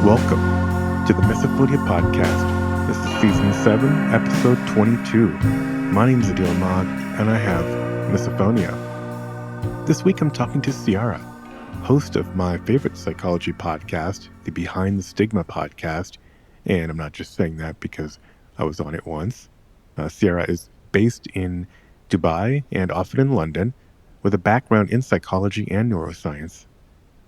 Welcome to the Misophonia podcast. This is season 7, episode 22. My name is Adil Ahmad, and I have Misophonia. This week I'm talking to Seiara, host of my favorite psychology podcast, the Behind the Stigma podcast. And I'm not just saying that because I was on it once. Seiara is based in Dubai and often in London, with a background in psychology and neuroscience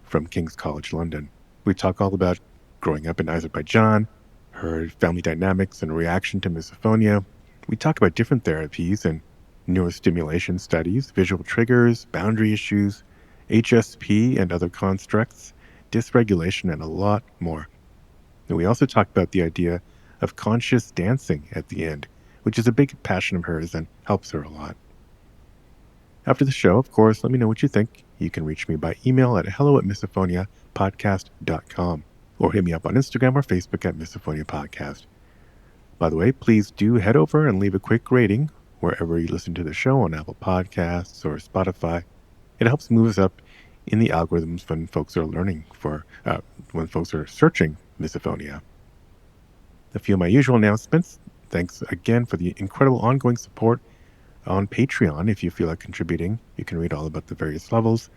from King's College London. We talk all about growing up in Azerbaijan, her family dynamics and reaction to misophonia. We talk about different therapies and neurostimulation studies, visual triggers, boundary issues, HSP and other constructs, dysregulation, and a lot more. And we also talk about the idea of conscious dancing at the end, which is a big passion of hers and helps her a lot. After the show, of course, let me know what you think. You can reach me by email at hello@misophoniapodcast.com or hit me up on Instagram or Facebook at Misophonia Podcast. By the way, please do head over and leave a quick rating wherever you listen to the show on Apple Podcasts or Spotify. It helps move us up in the algorithms when folks are when folks are searching misophonia. A few of my usual announcements. Thanks again for the incredible ongoing support on Patreon. If you feel like contributing, you can read all about the various levels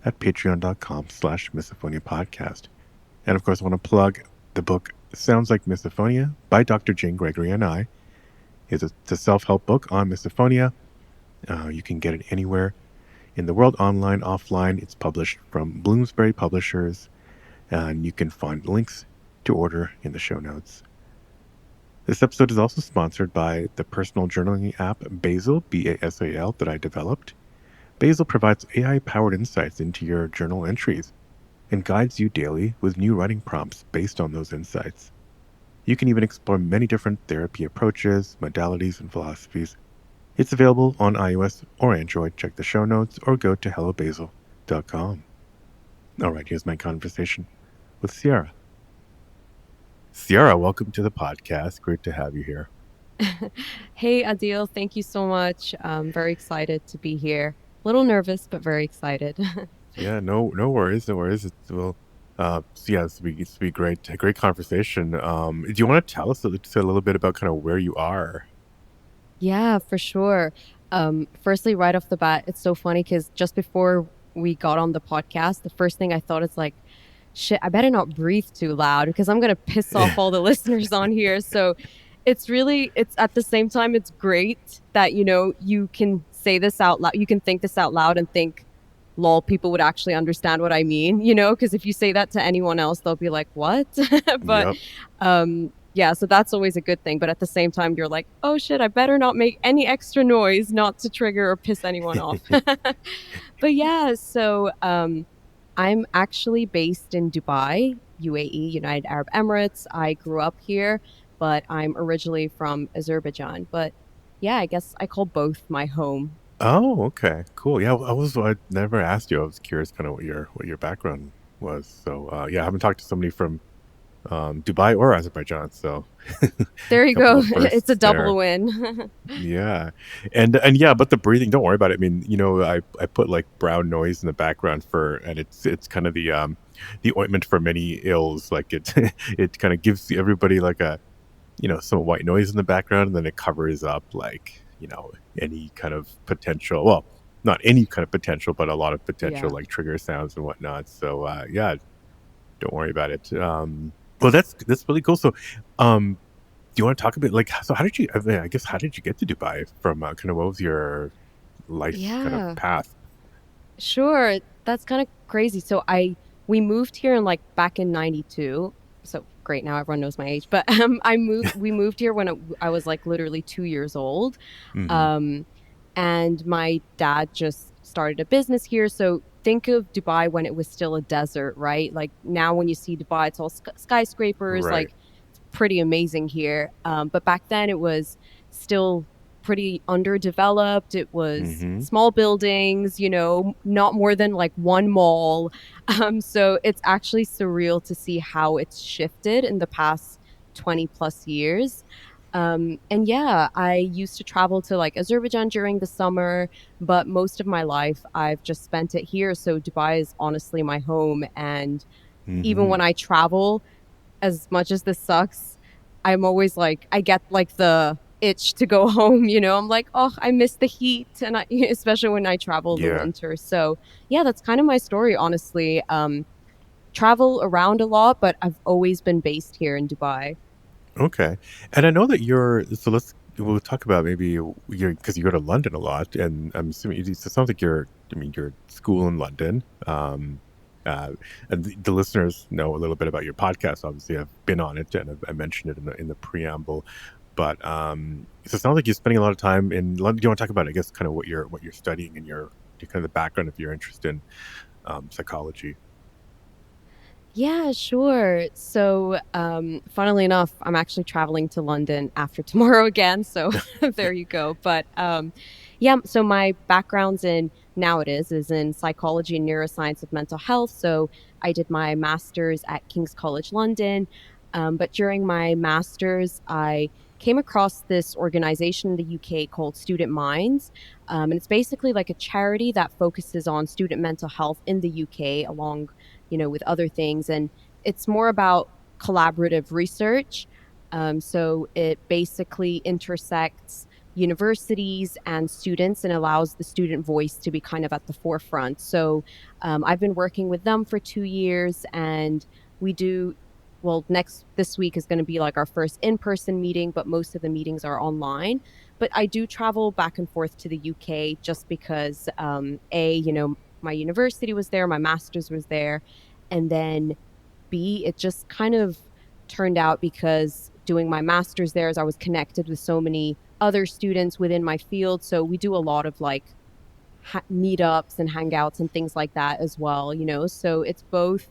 at patreon.com/misophonia podcast. And of course, I want to plug the book Sounds Like Misophonia by Dr. Jane Gregory and I. It's a self-help book on misophonia. You can get it anywhere in the world, online, offline. It's published from Bloomsbury Publishers, and you can find links to order in the show notes. This episode is also sponsored by the personal journaling app Basal, B-A-S-A-L, that I developed. Basal provides AI-powered insights into your journal entries and guides you daily with new writing prompts based on those insights. You can even explore many different therapy approaches, modalities, and philosophies. It's available on iOS or Android. Check the show notes or go to hellobasal.com. All right, here's my conversation with Seiara. Seiara, welcome to the podcast. Great to have you here. Hey, Adil. Thank you so much. I'm very excited to be here. A little nervous, but very excited. Yeah, no worries. This will be great. A great conversation. Do you want to tell us a little bit about kind of where you are? Yeah, for sure. Firstly, right off the bat, it's so funny because just before we got on the podcast, the first thing I thought is like, shit, I better not breathe too loud because I'm going to piss off all the listeners on here. So it's at the same time, it's great that, you can say this out loud. You can think this out loud and think, lol, people would actually understand what I mean, because if you say that to anyone else, they'll be like, what? But Yep. yeah, so that's always a good thing. But at the same time, you're like, oh shit, I better not make any extra noise not to trigger or piss anyone off. But yeah, so I'm actually based in Dubai, UAE, United Arab Emirates. I grew up here, but I'm originally from Azerbaijan. But yeah, I guess I call both my home. Oh, okay, cool. Yeah, I never asked you. I was curious, kind of what your background was. So, yeah, I haven't talked to somebody from Dubai or Azerbaijan, so There a you couple go. of It's a firsts double there. win. Yeah, and yeah, but the breathing, don't worry about it. I mean, I put like brown noise in the background and it's kind of the ointment for many ills. Like it it kind of gives everybody like some white noise in the background, and then it covers up like any kind of potential. Well, not any kind of potential, but a lot of potential Yeah. like trigger sounds and whatnot. So yeah, don't worry about it. Well, that's really cool. So, do you want to talk a bit like so? How did you? I mean, I guess how did you get to Dubai from kind of what was your life kind of Yeah. path? Sure. That's kind of crazy. So we moved here in like back in 92. So great, now everyone knows my age. But we moved here when I was like literally 2 years old. Mm-hmm. Um and my dad just started a business here. So think of Dubai when it was still a desert, right? Like now when you see Dubai, it's all skyscrapers, Right. like it's pretty amazing here. But back then it was still pretty underdeveloped. It was Mm-hmm. small buildings, not more than like one mall. So it's actually surreal to see how it's shifted in the past 20 plus years. And yeah, I used to travel to like Azerbaijan during the summer, but most of my life I've just spent it here. So Dubai is honestly my home. And even Mm-hmm. when I travel, as much as this sucks, I'm always like, I get like the itch to go home, you know? I'm like, oh, I miss the heat. And I, especially when I travel in the Yeah. winter. So yeah, that's kind of my story, honestly. Travel around a lot, but I've always been based here in Dubai. Okay. And I know that we'll talk about maybe you're, because you go to London a lot, and I'm assuming it sounds like I mean, you're at school in London. Uh, and the listeners know a little bit about your podcast. Obviously, I've been on it and I mentioned it in the preamble. But so it sounds like you're spending a lot of time in London. Do you want to talk about, I guess, kind of what you're studying and your kind of the background of your interest in psychology? Yeah, sure. So, funnily enough, I'm actually traveling to London after tomorrow again. So there you go. But yeah, so my background's in now it is in psychology and neuroscience of mental health. So I did my master's at King's College London. But during my master's, I came across this organization in the UK called Student Minds. And it's basically like a charity that focuses on student mental health in the UK along with other things. And it's more about collaborative research. So it basically intersects universities and students and allows the student voice to be kind of at the forefront. So I've been working with them for 2 years, and we do. Well, this week is going to be like our first in-person meeting, but most of the meetings are online. But I do travel back and forth to the UK just because, my university was there, my master's was there, and then B, it just kind of turned out because doing my master's there, as I was connected with so many other students within my field. So we do a lot of like meetups and hangouts and things like that as well. So it's both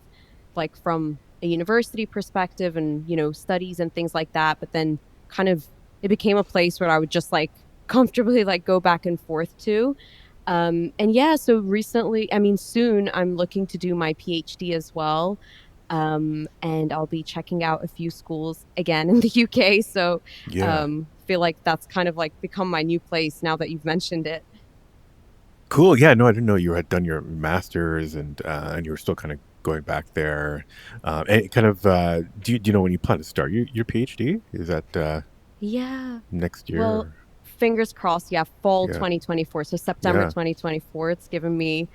like from a university perspective and, studies and things like that. But then kind of it became a place where I would just like comfortably like go back and forth to. And yeah, so recently, I mean, soon I'm looking to do my PhD as well. And I'll be checking out a few schools again in the UK. So, Yeah. feel like that's kind of like become my new place now that you've mentioned it. Cool. Yeah. No, I didn't know you had done your master's and you were still kind of going back there. And kind of, do you know when you plan to start your PhD? Is that Yeah. next year? Well, fingers crossed. Yeah, fall Yeah. 2024. So September Yeah. 2024. It's given me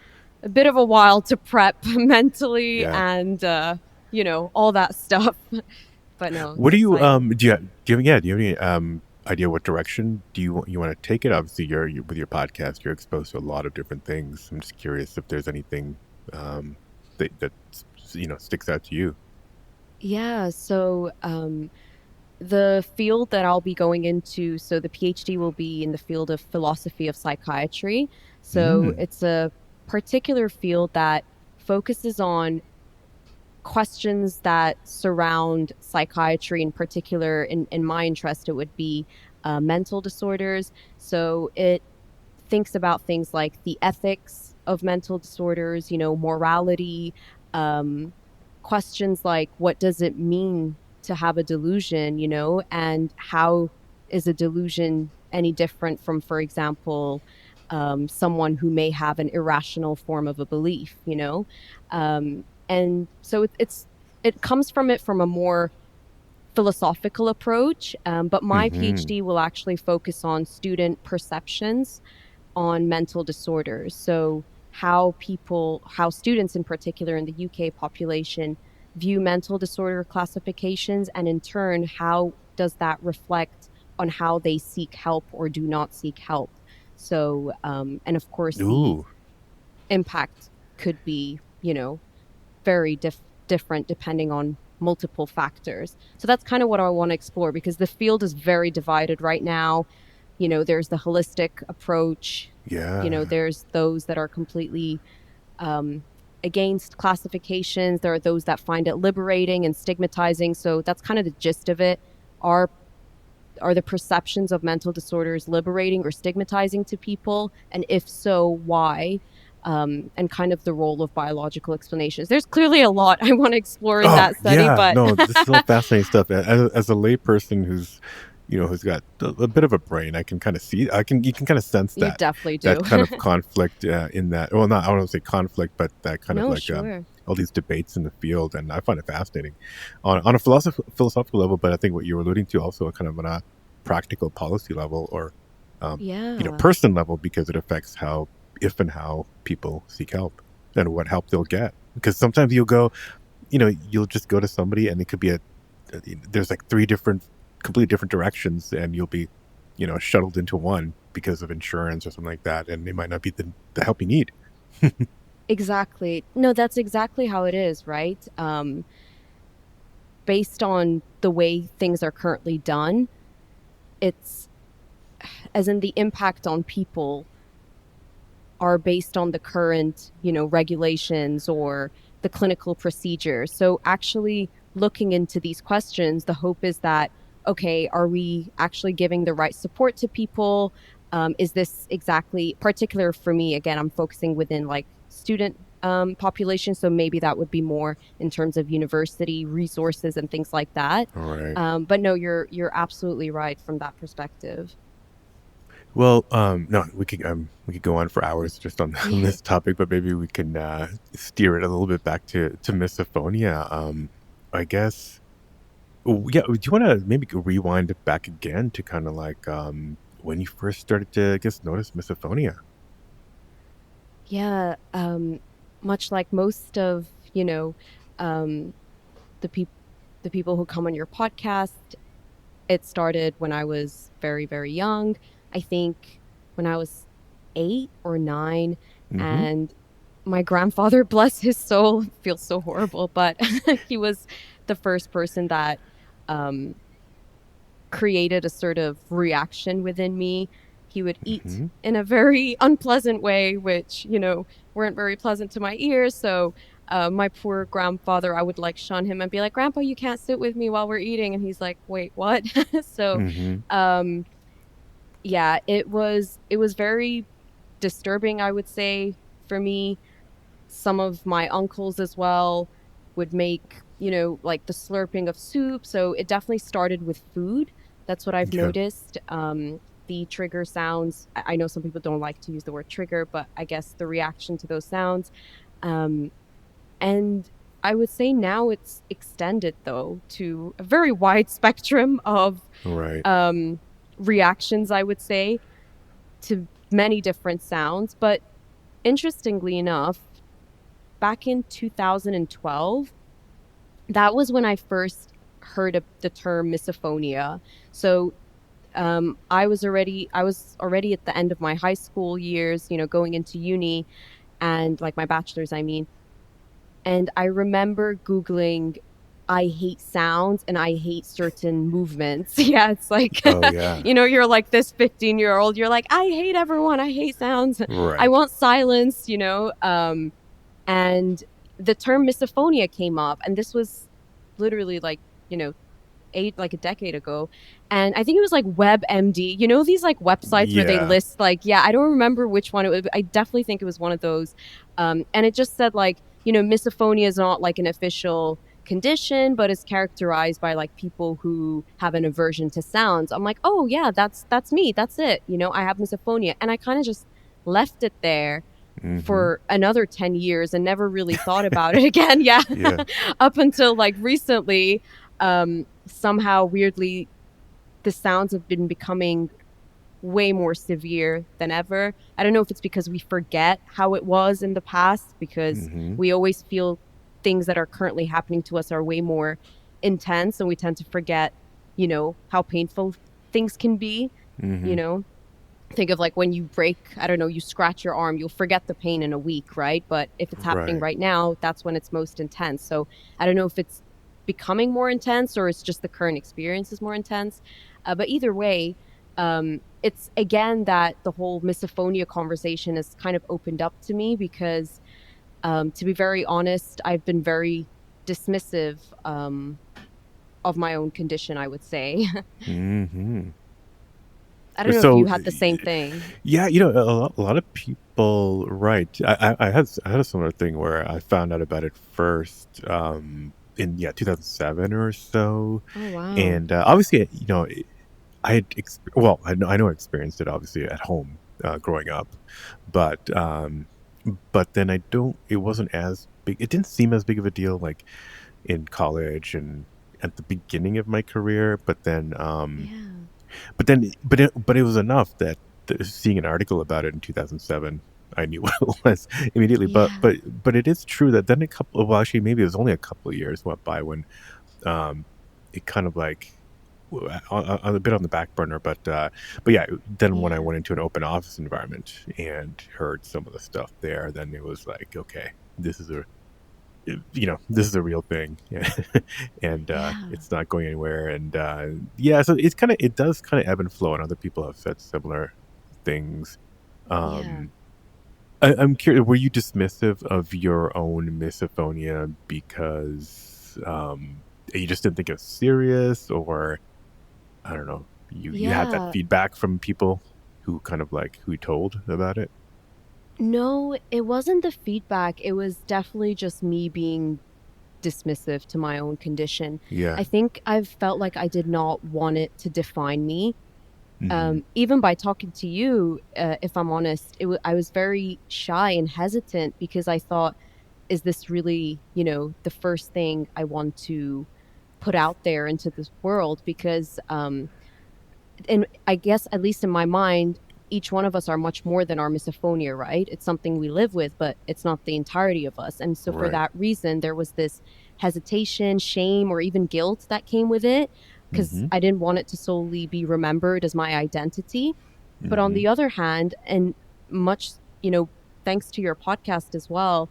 a bit of a while to prep mentally Yeah. and all that stuff. But no, it's What do you exciting. do you have any idea what direction you want to take it? Obviously, you with your podcast, you're exposed to a lot of different things. I'm just curious if there's anything that sticks out to you. Yeah, so the field that I'll be going into, so the PhD will be in the field of philosophy of psychiatry. So Mm. it's a particular field that focuses on questions that surround psychiatry. In particular, in my interest, it would be mental disorders. So it thinks about things like the ethics of mental disorders, morality, um, questions like what does it mean to have a delusion, and how is a delusion any different from, for example, someone who may have an irrational form of a belief. And so it comes from a more philosophical approach. But my Hmm. PhD will actually focus on student perceptions on mental disorders. So how students in particular in the UK population view mental disorder classifications, and in turn, how does that reflect on how they seek help or do not seek help? So, and of course, the Ooh. impact could be, very different depending on multiple factors. So that's kind of what I want to explore because the field is very divided right now. There's the holistic approach. Yeah. There's those that are completely um, against classifications. There are those that find it liberating and stigmatizing. So that's kind of the gist of it. Are are the perceptions of mental disorders liberating or stigmatizing to people? And if so, why? And kind of the role of biological explanations. There's clearly a lot I want to explore in Oh that study, yeah. but No, this is all fascinating stuff. As a layperson who's who's got a bit of a brain, I can kind of see, you can kind of sense You that definitely do. that kind of conflict in that. Well, not I don't want to say conflict, but that kind of No, like sure. all these debates in the field, and I find it fascinating on a philosophical level. But I think what you're alluding to also kind of on a practical policy level or Yeah. person level, because it affects how if and how people seek help and what help they'll get. Because sometimes you'll just go to somebody and it could be there's like three completely different directions, and you'll be shuttled into one because of insurance or something like that, and it might not be the help you need. Exactly. No, that's exactly how it is, right? Based on the way things are currently done, it's as in the impact on people are based on the current, regulations or the clinical procedure. So actually looking into these questions, the hope is that, okay, are we actually giving the right support to people? Is this exactly particular for me? Again, I'm focusing within like student population. So maybe that would be more in terms of university resources and things like that. All right. But no, you're absolutely right from that perspective. Well, no, we could go on for hours just on, on this topic, but maybe we can steer it a little bit back to misophonia. I guess. Oh, yeah. Do you want to maybe rewind it back again to kind of like when you first started to, I guess, notice misophonia? Yeah, much like most of, um, the people the people who come on your podcast, it started when I was very, very young. I think when I was 8 or 9, Mm-hmm. and my grandfather, bless his soul, feels so horrible, but he was the first person that um created a sort of reaction within me. He would eat Mm-hmm. in a very unpleasant way, which, weren't very pleasant to my ears. So, my poor grandfather, I would like shun him and be like, Grandpa, you can't sit with me while we're eating. And he's like, wait, what? So, Mm-hmm. um, yeah, it was very disturbing, I would say, for me. Some of my uncles as well would make, like the slurping of soup. So it definitely started with food. That's what I've Okay. noticed. The trigger sounds, I know some people don't like to use the word trigger, but I guess the reaction to those sounds. Um, and I would say now it's extended though to a very wide spectrum of Right. um, reactions, I would say, to many different sounds. But interestingly enough, back in 2012, that was when I first heard of the term misophonia. So I was already at the end of my high school years, going into uni and like my bachelor's, I mean. And I remember Googling, I hate sounds and I hate certain movements. Yeah, it's like, Oh yeah. you're like this 15-year-old, you're like, I hate everyone, I hate sounds, I Right. want silence. And the term misophonia came up, and this was literally like, you know, like a decade ago. And I think it was like WebMD, these like websites where they Yeah. list like, yeah, I don't remember which one it was. I definitely think it was one of those. And it just said like, misophonia is not like an official condition, but is characterized by like people who have an aversion to sounds. I'm like, oh yeah, that's me. That's it. I have misophonia. And I kind of just left it there Mm-hmm. for another 10 years and never really thought about it again. Yeah. Yeah. Up until like recently, somehow weirdly, the sounds have been becoming way more severe than ever. I don't know if it's because we forget how it was in the past, because Mm-hmm. we always feel things that are currently happening to us are way more intense, and we tend to forget, how painful things can be, you Mm-hmm. know? Think of like when you break, I don't know, you scratch your arm, you'll forget the pain in a week, right? But if it's happening Right. right now, that's when it's most intense. So I don't know if it's becoming more intense or it's just the current experience is more intense. But either way, it's again that the whole misophonia conversation has kind of opened up to me because, to be very honest, I've been very dismissive of my own condition, I would say. Mm-hmm. I don't know if you So had the same thing. yeah, a lot of people, right. I had a similar thing where I found out about it first in 2007 or so. Oh, wow. And obviously, well, I know I experienced it obviously at home growing up, but but then I don't. It wasn't as big. It didn't seem as big of a deal like in college and at the beginning of my career. Yeah. But it was enough that seeing an article about it in 2007, I knew what it was immediately. Yeah. But it is true that then a couple. Well, actually, maybe it was only a couple of years went by when um, it kind of like a bit on the back burner, but yeah, then when I Yeah. went into an open office environment and heard some of the stuff there, then it was like, okay, this is a this is a real thing. And Yeah. it's not going anywhere. And yeah, so it does kind of ebb and flow, and other people have said similar things. Yeah. um I'm curious, were you dismissive of your own misophonia because you just didn't think it was serious, or I don't know, you had that Yeah. feedback from people who kind of like who told about it? No, it wasn't the feedback. It was definitely just me being dismissive to my own condition. Yeah. I think I've felt like I did not want it to define me. Hmm. Even by talking to you, if I'm honest, I was very shy and hesitant because I thought, is this really, the first thing I want to put out there into this world? Because and I guess at least in my mind, each one of us are much more than our misophonia, right? It's something we live with, but it's not the entirety of us. And so for Right. that reason, there was this hesitation, shame, or even guilt that came with it because Hmm. I didn't want it to solely be remembered as my identity. But on Hmm. the other hand, and much, thanks to your podcast as well,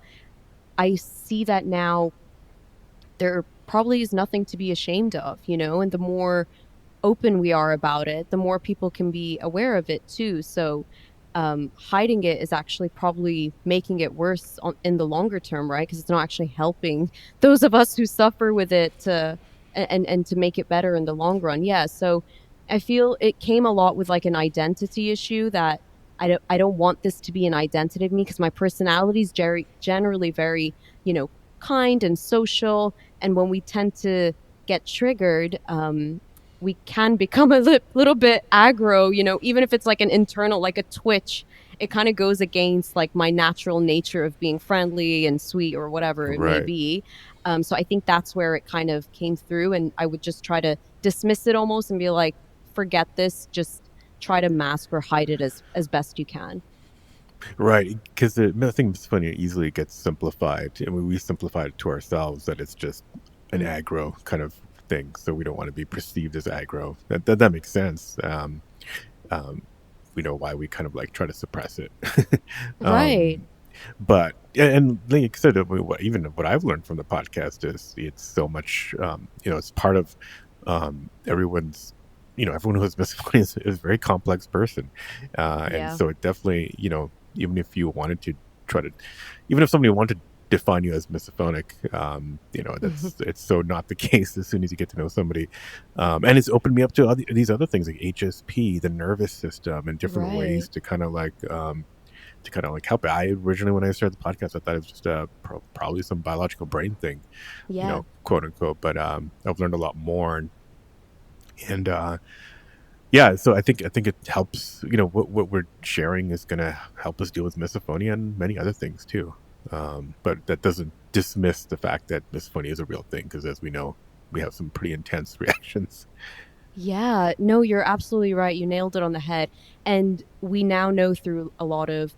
I see that now there probably is nothing to be ashamed of, and the more open we are about it, the more people can be aware of it too. So, hiding it is actually probably making it worse in the longer term, right? Because it's not actually helping those of us who suffer with it to and to make it better in the long run. Yeah. So I feel it came a lot with like an identity issue that I don't want this to be an identity of me because my personality is generally very, you know, kind and social. And when we tend to get triggered, we can become a little bit aggro, even if it's like an internal, like a twitch. It kind of goes against like my natural nature of being friendly and sweet or whatever it may Right. be. So I think that's where it kind of came through. And I would just try to dismiss it almost and be like, forget this, just try to mask or hide it as best you can. Right, because I think misophonia easily gets simplified, and we simplify it to ourselves that it's just an Mm. aggro kind of thing. So we don't want to be perceived as aggro. That makes sense. Um, we know why we kind of like try to suppress it. Right. But and like I said, even what I've learned from the podcast is it's so much. It's part of everyone's. Everyone who has misophonia is a very complex person, and Yeah. so it definitely, even if you wanted to try to, even if somebody wanted to define you as misophonic, it's so not the case as soon as you get to know somebody. And it's opened me up to these other things like HSP, the nervous system, and different Right. ways to kind of like help it. I originally, when I started the podcast, I thought it was just probably some biological brain thing, Yeah. quote unquote. But I've learned a lot more, and yeah, so I think it helps. What we're sharing is going to help us deal with misophonia and many other things too. But that doesn't dismiss the fact that misophonia is a real thing, because as we know, we have some pretty intense reactions. Yeah, no, you're absolutely right. You nailed it on the head. And we now know through a lot of,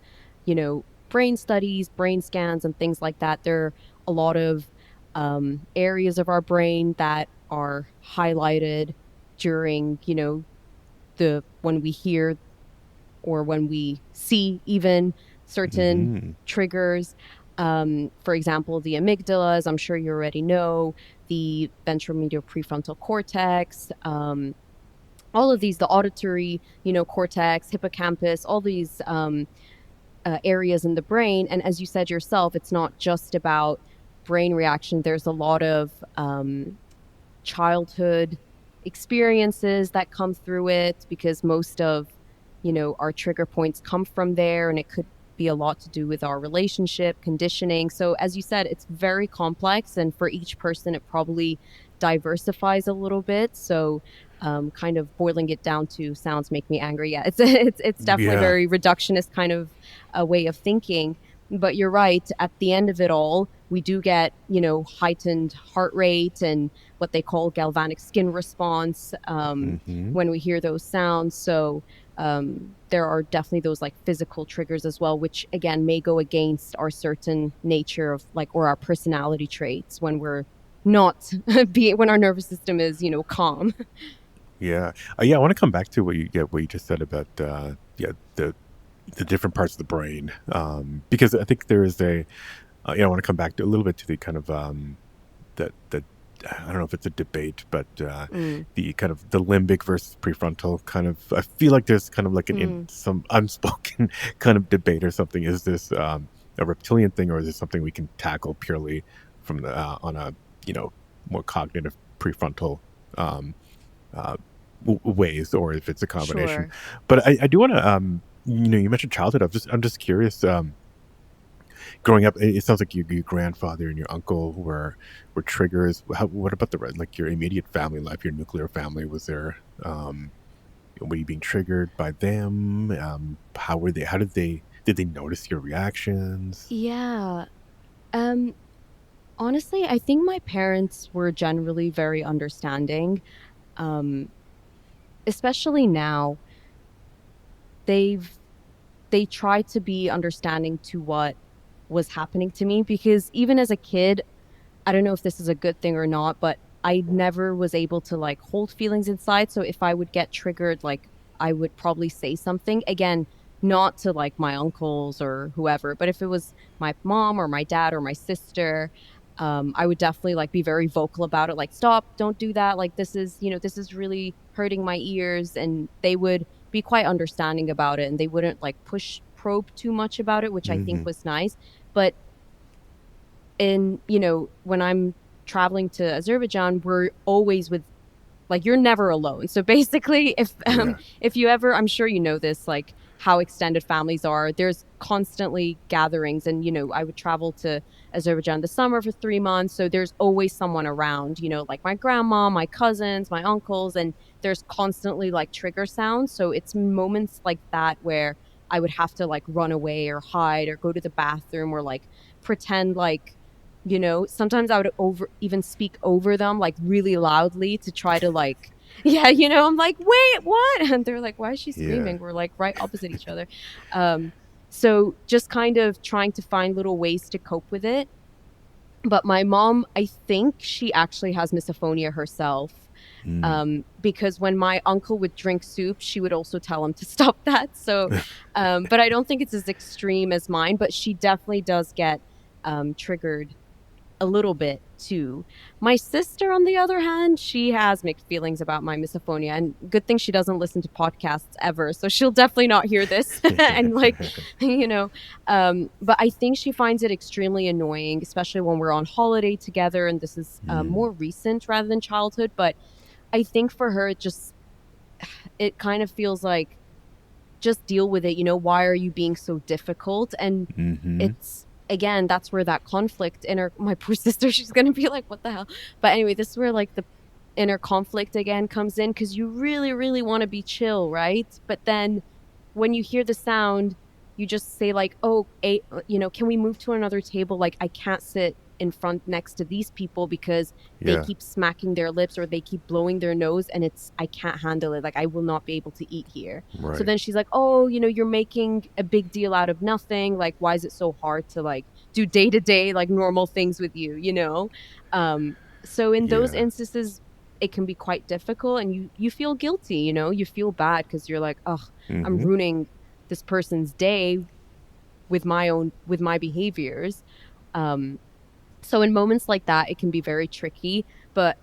brain studies, brain scans, and things like that, there are a lot of areas of our brain that are highlighted during, the when we hear or when we see even certain Hmm. triggers. For example, the amygdala, as I'm sure you already know, the ventral medial prefrontal cortex. All of these, the auditory, cortex, hippocampus, all these areas in the brain. And as you said yourself, it's not just about brain reaction. There's a lot of childhood experiences that come through it because most of, our trigger points come from there. And it could be a lot to do with our relationship, conditioning. So, as you said, it's very complex, and for each person, it probably diversifies a little bit. So, kind of boiling it down to sounds make me angry. Yeah, it's definitely Yeah. very reductionist kind of a way of thinking. But you're right. At the end of it all, we do get, heightened heart rate and what they call galvanic skin response Hmm. when we hear those sounds. So there are definitely those like physical triggers as well, which again may go against our certain nature of like or our personality traits when we're not when our nervous system is, calm. Yeah. Yeah. I want to come back to what you just said about yeah the different parts of the brain, because I think there is I want to come back to a little bit to the kind of that I don't know if it's a debate, but Mm, the kind of the limbic versus prefrontal kind of. I feel like there's kind of like mm, some unspoken kind of debate or something. Is this a reptilian thing, or is this something we can tackle purely from the on a you know more cognitive prefrontal um, uh, ways, or if it's a combination? sure. But I do want to you mentioned childhood. I'm just curious. Growing up, it sounds like your grandfather and your uncle were triggers. What about like your immediate family life, your nuclear family? Was there were you being triggered by them? How were they? How did they notice your reactions? Yeah. Um, Honestly, I think my parents were generally very understanding. Um, Especially now, they've they try to be understanding to what was happening to me because even as a kid, I don't know if this is a good thing or not, but I never was able to like hold feelings inside. So if I would get triggered, like I would probably say something again, not to like my uncles or whoever, but if it was my mom or my dad or my sister, I would definitely like be very vocal about it. Like, stop, don't do that. Like, this is really hurting my ears. And they would be quite understanding about it and they wouldn't like push probe too much about it, which I think Hmm. was nice. But when I'm traveling to Azerbaijan, we're always with like you're never alone. So basically, Yeah. if you ever, I'm sure you know this, like how extended families are. There's constantly gatherings, and I would travel to Azerbaijan this summer for 3 months. So there's always someone around. Like my grandma, my cousins, my uncles, and there's constantly like trigger sounds. So it's moments like that where I would have to like run away or hide or go to the bathroom or like pretend like sometimes I would over even speak over them like really loudly to try to like yeah, I'm like, "Wait, what?" And they're like, "Why is she Yeah. screaming? We're like right opposite each other." Um so just kind of trying to find little ways to cope with it. But my mom, I think she actually has misophonia herself. Mm. Because when my uncle would drink soup, she would also tell him to stop that. So, but I don't think it's as extreme as mine, but she definitely does get triggered a little bit too. My sister, on the other hand, she has mixed feelings about my misophonia, and good thing she doesn't listen to podcasts ever, so she'll definitely not hear this. And like, you know, but I think she finds it extremely annoying, especially when we're on holiday together. And this is Mm. more recent rather than childhood, but I think for her, it kind of feels like just deal with it. Why are you being so difficult? And Hmm. it's again, that's where that conflict in her my poor sister, she's gonna be like, what the hell? But anyway, this is where like the inner conflict again comes in because you really, really want to be chill, right? But then when you hear the sound, you just say like, "Oh, can we move to another table? Like, I can't sit in front next to these people because they Yeah. keep smacking their lips or they keep blowing their nose, and I can't handle it. Like, I will not be able to eat here." So Right. then she's like, "Oh, you're making a big deal out of nothing. Like, why is it so hard to like do day to day like normal things with you?" Um, so in those Yeah. instances, it can be quite difficult, and you feel guilty. You feel bad because you're like, "Oh, I'm Hmm. ruining this person's day with my behaviors." Um, so in moments like that, it can be very tricky. But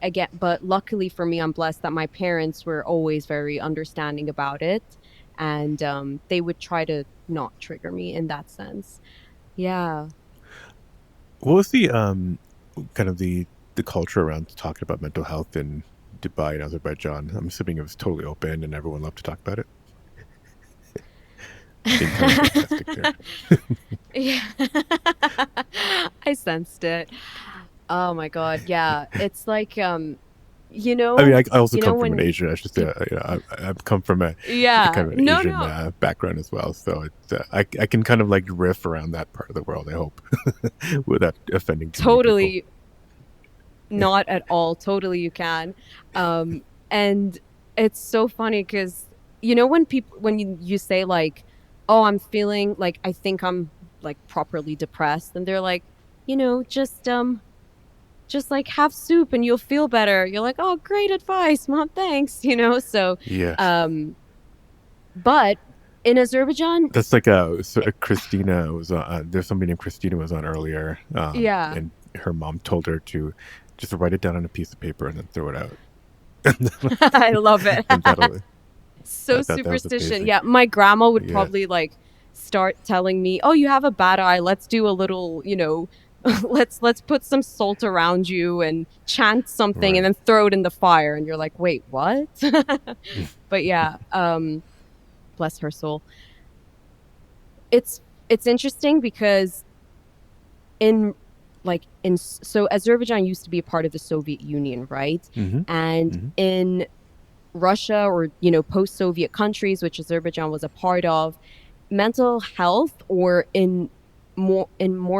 luckily for me, I'm blessed that my parents were always very understanding about it, and they would try to not trigger me in that sense. Yeah. What was the kind of the culture around talking about mental health in Dubai and Azerbaijan? I'm assuming it was totally open and everyone loved to talk about it. being kind of sarcastic there. Yeah. I sensed it. Oh my God. Yeah. It's like, I mean, I also come from an when Asian. I should say, people, I come from a yeah, kind of an no, Asian no, background as well. So I can kind of like riff around that part of the world. I hope without offending too many people. totally not at all. Totally, you can. And it's so funny because, when you say like, oh, I'm feeling like I think I'm like properly depressed, and they're like, just like have soup and you'll feel better. You're like, oh, great advice, mom, thanks, So, Yeah, um, but in Azerbaijan, that's like Christina was on. There's somebody named Christina was on earlier, yeah, and her mom told her to just write it down on a piece of paper and then throw it out, I love it. and that'll. So I thought that was superstition. amazing. Yeah, my grandma would Yeah, probably like start telling me, "Oh, you have a bad eye. Let's do a little, let's put some salt around you and chant something and right. then throw it in the fire." And you're like, "Wait, what?" But yeah, bless her soul. It's it's interesting because in so Azerbaijan used to be a part of the Soviet Union, right? Mm-hmm. And Mm-hmm. in Russia or post-Soviet countries, which Azerbaijan was a part of, mental health, or in more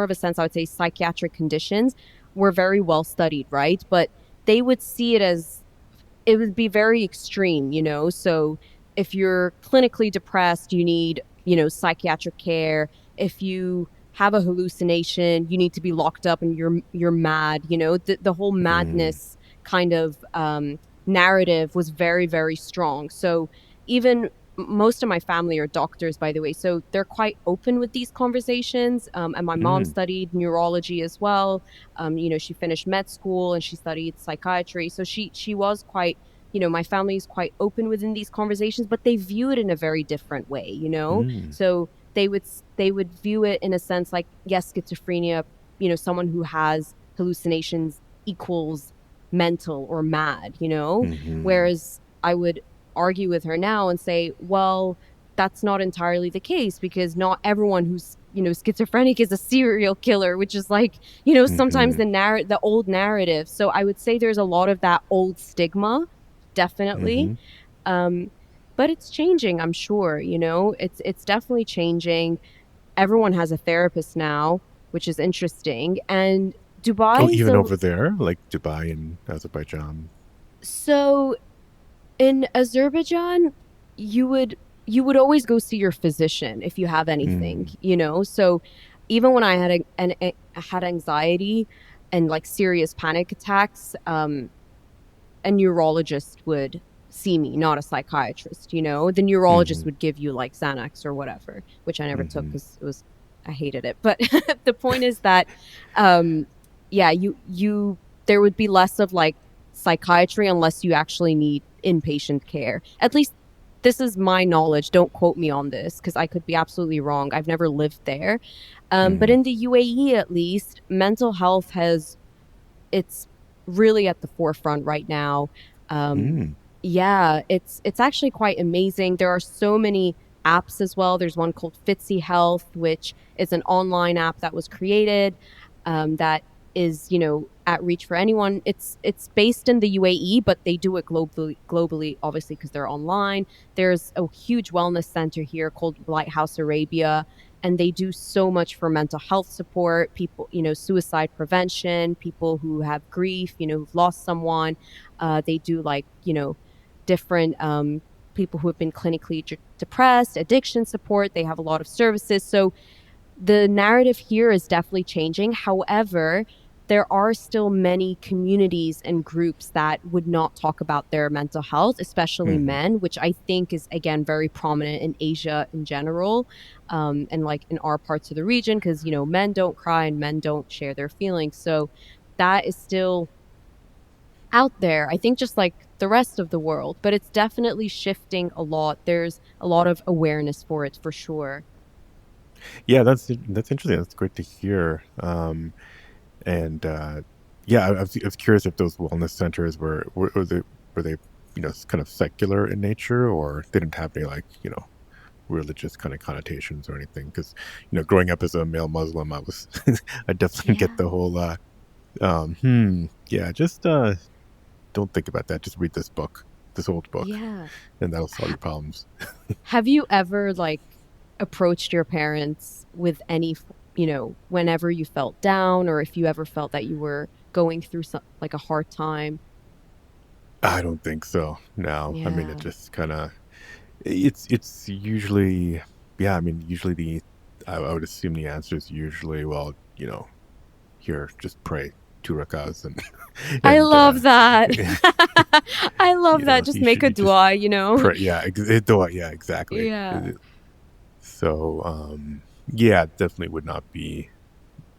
of a sense, I would say psychiatric conditions, were very well studied, right? But they would see it as it would be very extreme, So if you're clinically depressed, you need, psychiatric care. If you have a hallucination, you need to be locked up and you're mad, the whole Mm, madness kind of narrative was very, very strong. So even most of my family are doctors, by the way, so they're quite open with these conversations. And my mom mm, studied neurology as well. She finished med school and she studied psychiatry. So she was quite, my family is quite open within these conversations, but they view it in a very different way, mm, So they would view it in a sense like, yes, schizophrenia, someone who has hallucinations equals mental or mad, mm-hmm, Whereas I would argue with her now and say, well, that's not entirely the case because not everyone who's schizophrenic is a serial killer, which is like sometimes mm-hmm, the old narrative. So I would say there's a lot of that old stigma, definitely. mm-hmm. um but it's changing, I'm sure. It's definitely changing. Everyone has a therapist now, which is interesting. And Oh, Dubai is even a over there, like Dubai and Azerbaijan. so in Azerbaijan, you would you would always go see your physician if you have anything, Mm, So even when I had had anxiety and like serious panic attacks, a neurologist would see me, not a psychiatrist. The neurologist mm-hmm, would give you like Xanax or whatever, which I never took mm-hmm, because I hated it. But the point is that, um, yeah, there would be less of like psychiatry unless you actually need inpatient care. At least this is my knowledge. Don't quote me on this because I could be absolutely wrong. I've never lived there. But mm-hmm, in the UAE, at least, mental health it's really at the forefront right now. Um, mm, yeah, it's actually quite amazing. There are so many apps as well. There's one called Fitzy Health, which is an online app that was created, that is, at reach for anyone. It's based in the UAE, but they do it globally, obviously, because they're online. There's a huge wellness center here called Lighthouse Arabia, and they do so much for mental health support, people, suicide prevention, people who have grief, who've lost someone. They do like, different people who have been clinically depressed, addiction support. They have a lot of services. So the narrative here is definitely changing. However, there are still many communities and groups that would not talk about their mental health, especially mm-hmm. men, which I think is, again, very prominent in Asia in general, and like in our parts of the region, because, men don't cry and men don't share their feelings. So that is still out there, I think, just like the rest of the world, but it's definitely shifting a lot. There's a lot of awareness for it, for sure. Yeah, that's interesting. That's great to hear. And yeah, I was curious if those wellness centers were they kind of secular in nature, or they didn't have any like religious kind of connotations or anything. Because growing up as a male Muslim, I was I definitely get the Yeah. whole yeah, just don't think about that. Just read this old book, Yeah. and that'll solve Ha- your problems. have you ever like approached your parents with any, whenever you felt down or if you ever felt that you were going through some like a hard time? I don't think so. No, I mean it Yeah. just kind of it's usually yeah. I mean usually I would assume the answer is usually well here just pray 2 rakahs and I and love that. I love that. Just make a you just dua. pray yeah yeah exactly. Yeah. So yeah, definitely would not be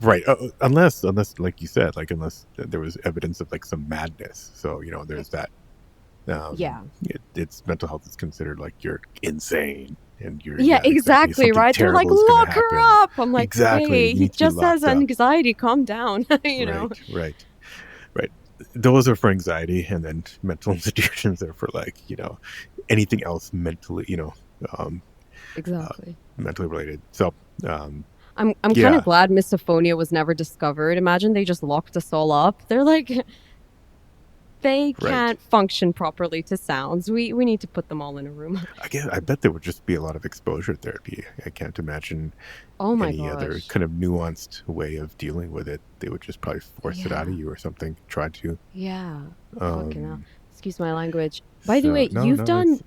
right unless like you said like unless there was evidence of like some madness. So there's that Yeah. it's mental health is considered like you're insane and you're Yeah, yeah exactly exactly, something right? They're like, terrible is going to lock happen. her up. I'm like, Exactly, wait, you he need to be just has locked up. anxiety. Calm down, you know? Right, right, right. Those are for anxiety, and then mental institutions are for like anything else mentally um uh, Exactly. mentally related. So um I'm kind of yeah, glad misophonia was never discovered. Imagine they just locked us all up. They're like, they right. can't function properly to sounds. We need to put them all in a room. I bet there would just be a lot of exposure therapy. I can't imagine Oh my any other gosh. kind of nuanced way of dealing with it. They would just probably force it out of Yeah. you or something. Try to. Yeah. Fucking hell. Um. Excuse my language. By the So way, no, you've no, done, it's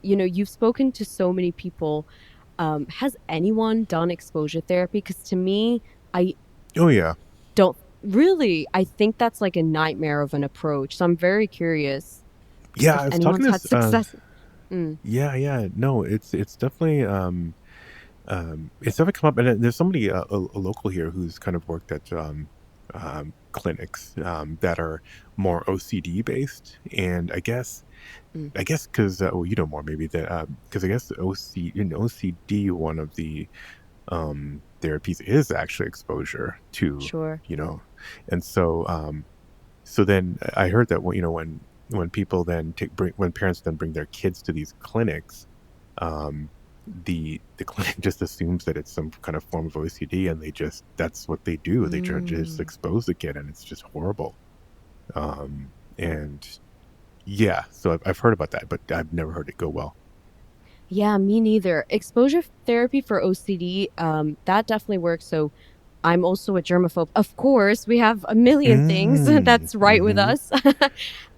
you've spoken to so many people. Has anyone done exposure therapy? Because to me, I oh yeah, don't really. I think that's like a nightmare of an approach. So I'm very curious yeah. if I was talking anyone's to had success. Mm, yeah, yeah. No, it's definitely it's never come up, and there's somebody a local here who's kind of worked at clinics that are more OCD based, and mm, I guess because well, you know more maybe that because I guess OCD one of the therapies is actually exposure to sure. you know, and so then I heard that when people then when parents then bring their kids to these clinics, um, the clinic just assumes that it's some kind of form of OCD, and they just that's what they do. They just Mm. expose the kid, and it's just horrible. And yeah, so I've heard about that, but I've never heard it go well. Yeah, me neither. Exposure therapy for OCD, that definitely works. So I'm also a germaphobe. Of course, we have a million things that's right with Mm-hmm. us.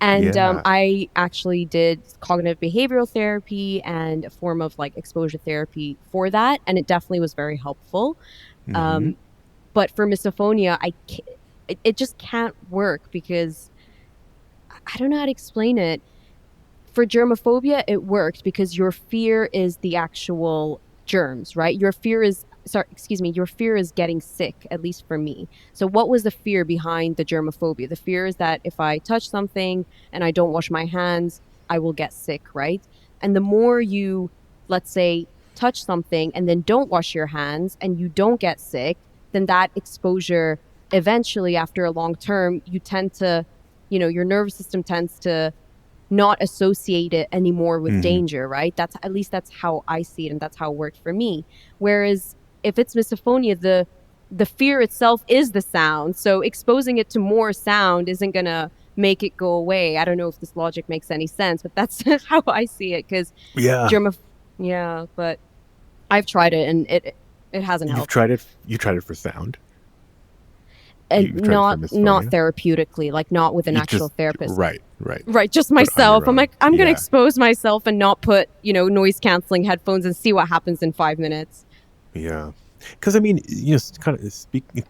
And Yeah. I actually did cognitive behavioral therapy and a form of like exposure therapy for that. And it definitely was very helpful. Mm-hmm. Um, but for misophonia, it just can't work because I don't know how to explain it. For germophobia, it worked because your fear is the actual germs, right? Your fear is, sorry, excuse me, your fear is getting sick, at least for me. So, what was the fear behind the germophobia? The fear is that if I touch something and I don't wash my hands, I will get sick, right? And the more you, let's say, touch something and then don't wash your hands and you don't get sick, then that exposure eventually, after a long term, you tend to, your nervous system tends to not associate it anymore with Mm-hmm. danger, right? That's at least that's how I see it and that's how it worked for me. Whereas if it's misophonia, the fear itself is the sound. So exposing it to more sound isn't going to make it go away. I don't know if this logic makes any sense, but that's how I see it cuz Yeah. germa yeah, but I've tried it and it hasn't You've helped. tried it. You tried it for sound. And You've tried it for not misophonia. therapeutically, like not with an You actual just therapist. right, right, Right, just but on myself. your I'm own. like, I'm gonna Yeah. expose myself and not put, noise canceling headphones and see what happens in 5 minutes. Yeah, because I mean, kind of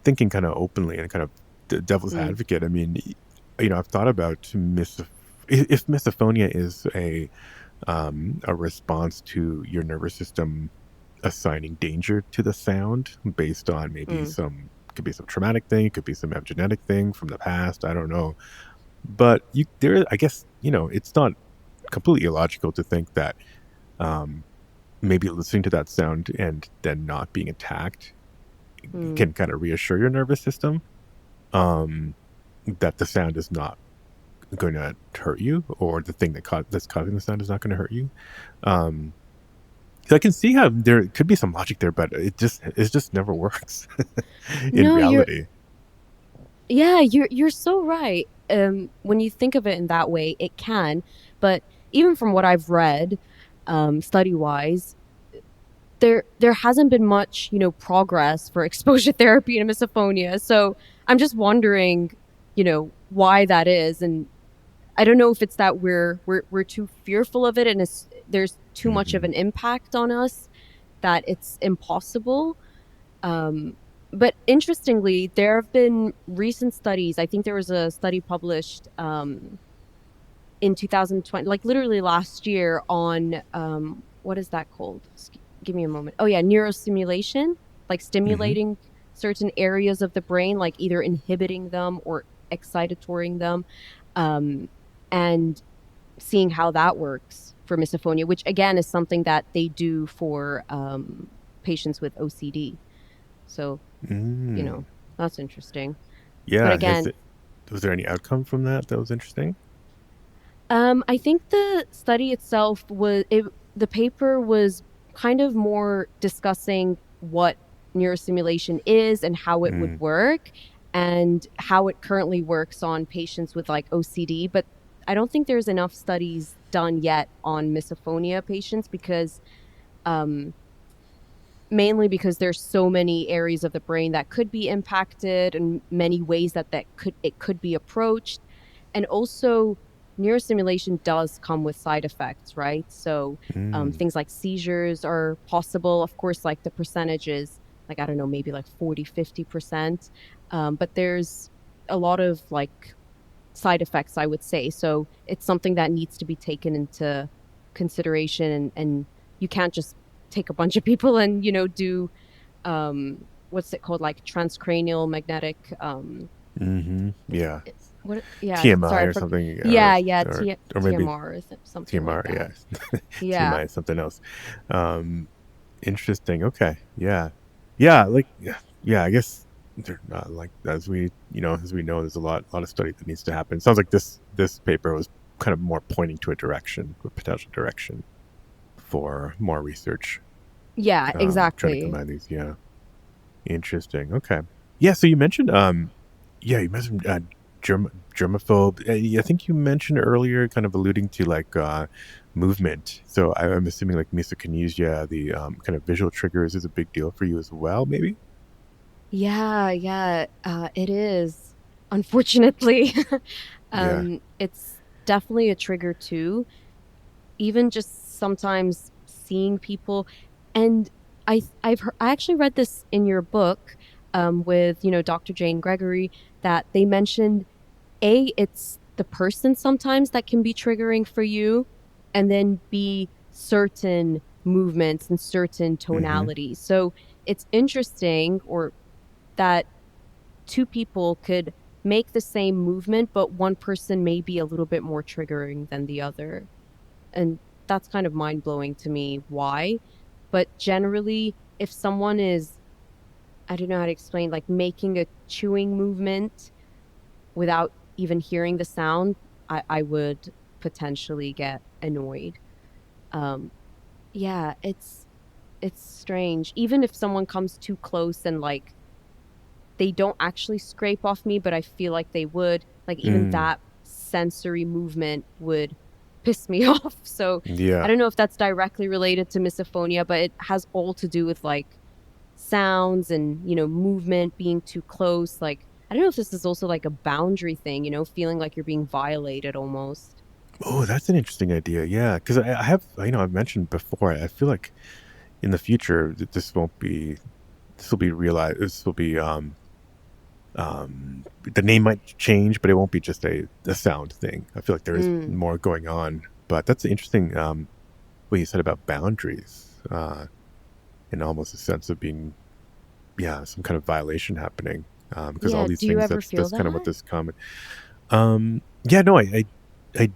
thinking kind of openly and kind of devil's Mm, advocate. I mean, I've thought about if misophonia is a response to your nervous system assigning danger to the sound based on maybe mm, some could be some traumatic thing, it could be some epigenetic thing from the past. I don't know, but I guess it's not completely illogical to think that um, maybe listening to that sound and then not being attacked mm, can kind of reassure your nervous system um, that the sound is not going to hurt you, or the thing that's causing the sound is not going to hurt you. Um, I can see how there could be some logic there, but it just never works in No, reality. you're so right. When you think of it in that way, it can, but even from what I've read, study-wise, there hasn't been much, progress for exposure therapy in misophonia. So I'm just wondering, why that is. And I don't know if it's that we're too fearful of it and there's too much of Hmm. an impact on us that it's impossible. Um, but interestingly, there have been recent studies. I think there was a study published in 2020, like literally last year, on what is that called? Give me a moment. Oh yeah, neurostimulation, like Hmm. stimulating certain areas of the brain, like either inhibiting them or excitatoring them, um, and seeing how that works for misophonia, which again is something that they do for patients with OCD. So, you Mm. know, that's interesting. But Yeah. again, Was there any outcome from that was interesting? I think the study itself the paper was kind of more discussing what neurostimulation is and how it would Mm. work and how it currently works on patients with like OCD. But I don't think there's enough studies done yet on misophonia patients because um, mainly because there's so many areas of the brain that could be impacted and many ways that it could be approached. And also neurostimulation does come with side effects, right? So Mm. things like seizures are possible. Of course, like the percentages, like I don't know, maybe like 40-50%. But there's a lot of like side effects, I would say. So it's something that needs to be taken into consideration, and you can't just take a bunch of people and, do what's it called? Like transcranial magnetic Hmm. Yeah. what yeah, TMI sorry, or something, yeah, yeah, or maybe TMR or something like TMR. that. Yeah. Yeah. TMI is something else. Um, Interesting. Okay. Yeah. Yeah. Like, yeah, I guess they're not like, as we know, there's a lot of study that needs to happen. It sounds like this paper was kind of more pointing to a potential direction for more research, Yeah, trying to exactly. combine these. Yeah. Interesting. Okay. Yeah. So yeah, you mentioned germaphobe. I think you mentioned earlier, kind of alluding to like movement. So I'm assuming like misokinesia, the kind of visual triggers, is a big deal for you as well. Maybe. Yeah, yeah, it is. Unfortunately, Yeah. it's definitely a trigger too. Even just sometimes seeing people, and I actually read this in your book, with, Dr. Jane Gregory, that they mentioned it's the person sometimes that can be triggering for you, and then B, certain movements and certain Mm-hmm. tonalities. So it's interesting, or that two people could make the same movement, but one person may be a little bit more triggering than the other. And that's kind of mind blowing to me why. But generally, if someone is, I don't know how to explain, like making a chewing movement without even hearing the sound, I would potentially get annoyed. Um, yeah, it's strange. Even if someone comes too close and like they don't actually scrape off me, but I feel like they would, like even Mm. that sensory movement would piss me off. So I Yeah. don't know if that's directly related to misophonia, but it has all to do with like sounds and, movement being too close. Like, I don't know if this is also like a boundary thing, feeling like you're being violated almost. Oh, that's an interesting idea. Yeah, because I have, I've mentioned before. I feel like in the future this won't be. This will be realized. This will be the name might change, but it won't be just a sound thing. I feel like there is Mm, more going on. But that's interesting. What you said about boundaries, and almost a sense of being, yeah, some kind of violation happening. Because all yeah. these Do you things, ever that's feel kind of what that? this common. Yeah, no, I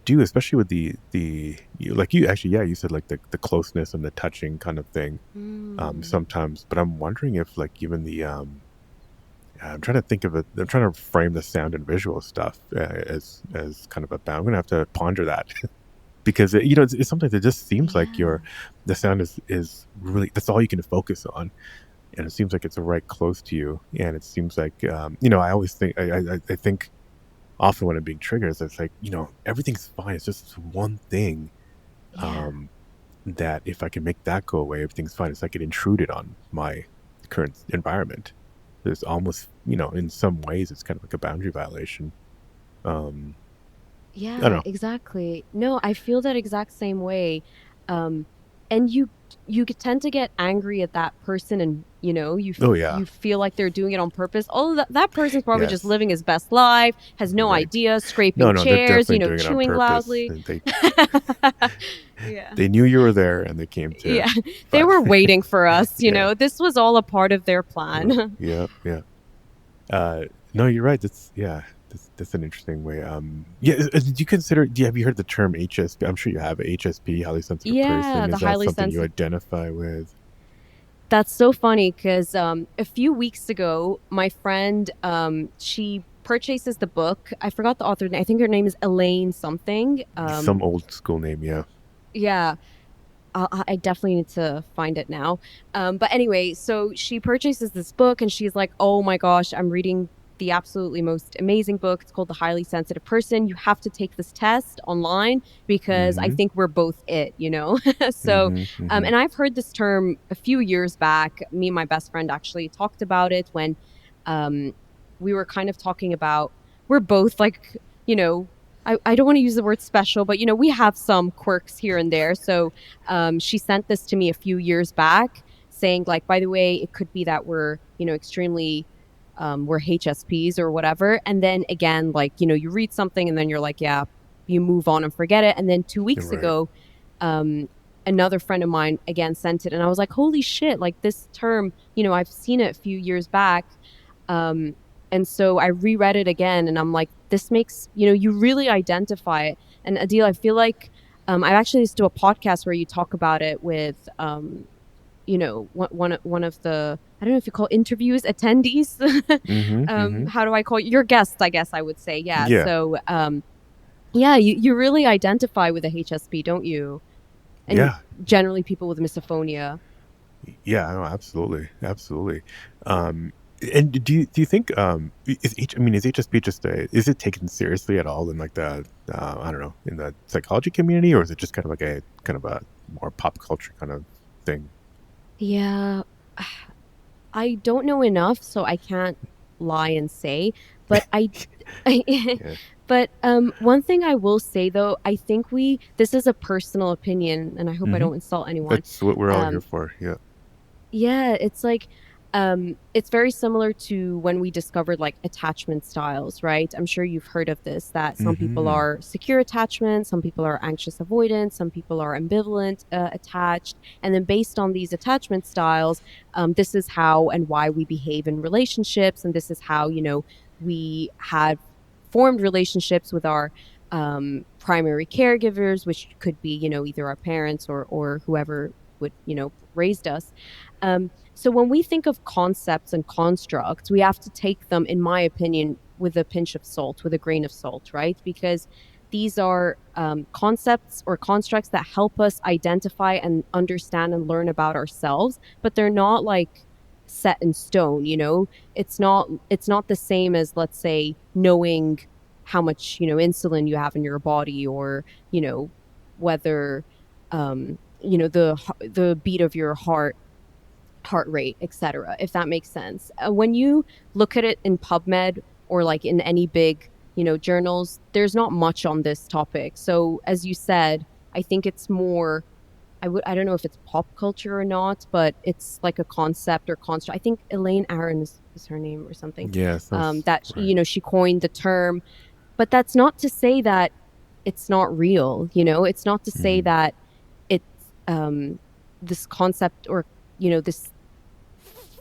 do, especially with like you actually, yeah, you said like the closeness and the touching kind of thing. Mm, Sometimes, but I'm wondering if like even I'm trying to think of it. I'm trying to frame the sound and visual stuff as kind of a bound. I'm gonna have to ponder that. because it's sometimes it just seems like Yeah. the sound is really, that's all you can focus on, and it seems like it's right close to you, and it seems like I always think I think often when I'm being triggered, it's like everything's fine. It's just this one thing Yeah. um, that if I can make that go away, everything's fine. It's like it intruded on my current environment. There's almost in some ways it's kind of like a boundary violation. Um, I don't Yeah, know. exactly. No, I feel that exact same way. Um, and tend to get angry at that person, and Oh yeah, you feel like they're doing it on purpose. Although that person's probably just yes, living his best life, has no right. idea, scraping No, they're chairs, definitely doing it on chewing purpose. loudly. And Yeah. they knew you were there, and they came to Yeah. They find. were waiting for us, Yeah. This was all a part of their plan. Yeah. Yeah. Uh, no, you're right. That's yeah. That's an interesting way. Yeah. Did you consider? Have you heard the term HSP? I'm sure you have HSP, highly sensitive Yeah, person. the Is that highly something you sensitive. identify with? That's so funny because a few weeks ago, my friend, she purchases the book. I forgot the author name. I think her name is Elaine something. Some old school name, yeah. Yeah, I definitely need to find it now. But anyway, so she purchases this book and she's like, "Oh my gosh, I'm reading the absolutely most amazing book. It's called The Highly Sensitive Person. You have to take this test online because I Mm-hmm. think we're both it." So, Mm-hmm. Mm-hmm. and I've heard this term a few years back. Me and my best friend actually talked about it when um, we were kind of talking about we're both like, you know, I don't want to use the word special, but we have some quirks here and there. So she sent this to me a few years back saying like, by the way, it could be that we're, extremely, we're HSPs or whatever. And then again, like, you read something and then you're like, yeah, you move on and forget it. And then 2 weeks Right. ago, um, another friend of mine again sent it and I was like, holy shit, like this term, I've seen it a few years back. Um, and so I reread it again and I'm like, this makes, you really identify it. And Adil, I feel like I actually listened to a podcast where you talk about it with, one of the, I don't know if you call interviews attendees. Mm-hmm. Mm-hmm. How do I call your guests? I guess I would say, yeah. Yeah. So, yeah, you really identify with a HSP, don't you? And Yeah. generally people with misophonia. Yeah. No, absolutely. Absolutely. Um, and do you think is HSP just is it taken seriously at all in like the I don't know, in the psychology community, or is it just kind of like a kind of a more pop culture kind of thing? Yeah, I don't know enough, so I can't lie and say, but Yeah. but one thing I will say though, I think this is a personal opinion and I hope I Mm-hmm. don't insult anyone. That's what we're all here Um for. Yeah. yeah, it's like it's very similar to when we discovered like attachment styles, right? I'm sure you've heard of this that some people Mm-hmm. are secure attachment, some people are anxious avoidant, some people are ambivalent attached, and then based on these attachment styles, this is how and why we behave in relationships, and this is how we have formed relationships with our primary caregivers, which could be either our parents or whoever would raised us. So when we think of concepts and constructs, we have to take them, in my opinion, with a pinch of salt, with a grain of salt, right? Because these are concepts or constructs that help us identify and understand and learn about ourselves, but they're not like set in stone. It's not the same as, let's say, knowing how much insulin you have in your body, or whether the beat of your heart rate, etc., if that makes sense. When you look at it in PubMed or like in any big journals, there's not much on this topic. So as you said, I think it's more, I don't know if it's pop culture or not, but it's like a concept or construct. I think Elaine Aron is her name or something. Yeah. Sounds That right. she coined the term, but that's not to say that it's not real. It's not to say Mm-hmm. that it's this concept or this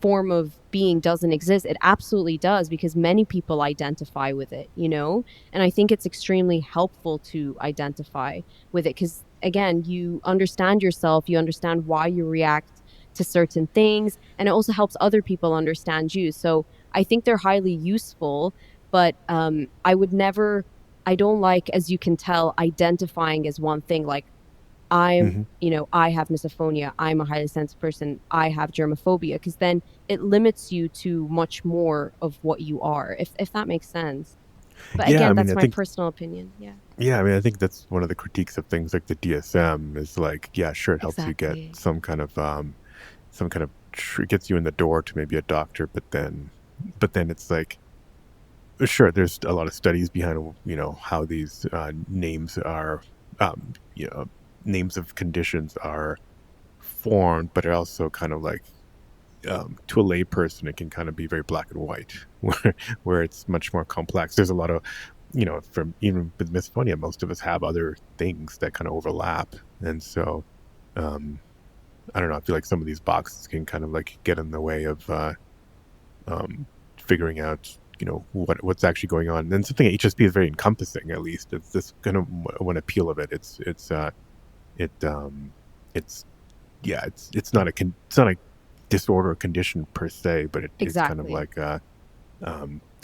form of being doesn't exist. It absolutely does, because many people identify with it. And I think it's extremely helpful to identify with it because, again, you understand yourself, you understand why you react to certain things, and it also helps other people understand you. So I think they're highly useful, but I would never I don't like, as you can tell, identifying as one thing. Like, Hmm. I have misophonia. I'm a highly sensitive person. I have germophobia, because then it limits you to much more of what you are, if that makes sense. But Yeah, I again, mean, that's I my think personal opinion. Yeah, yeah, I mean, I think that's one of the critiques of things like the DSM is like, yeah, sure, it helps you get exactly. some kind of gets you in the door to maybe a doctor, but then it's like sure, there's a lot of studies behind how these names are you know names of conditions are formed, but it also kind of like to a layperson, it can kind of be very black and white, where it's much more complex. There's a lot of, from even with misophonia, most of us have other things that kind of overlap, and so um, I don't know. I feel like some of these boxes can kind of like get in the way of um, figuring out, what's actually going on. And something HSP is very encompassing. At least it's this kind of one appeal of it. It it's yeah, it's not a disorder or condition per se, but it's kind of Exactly. like a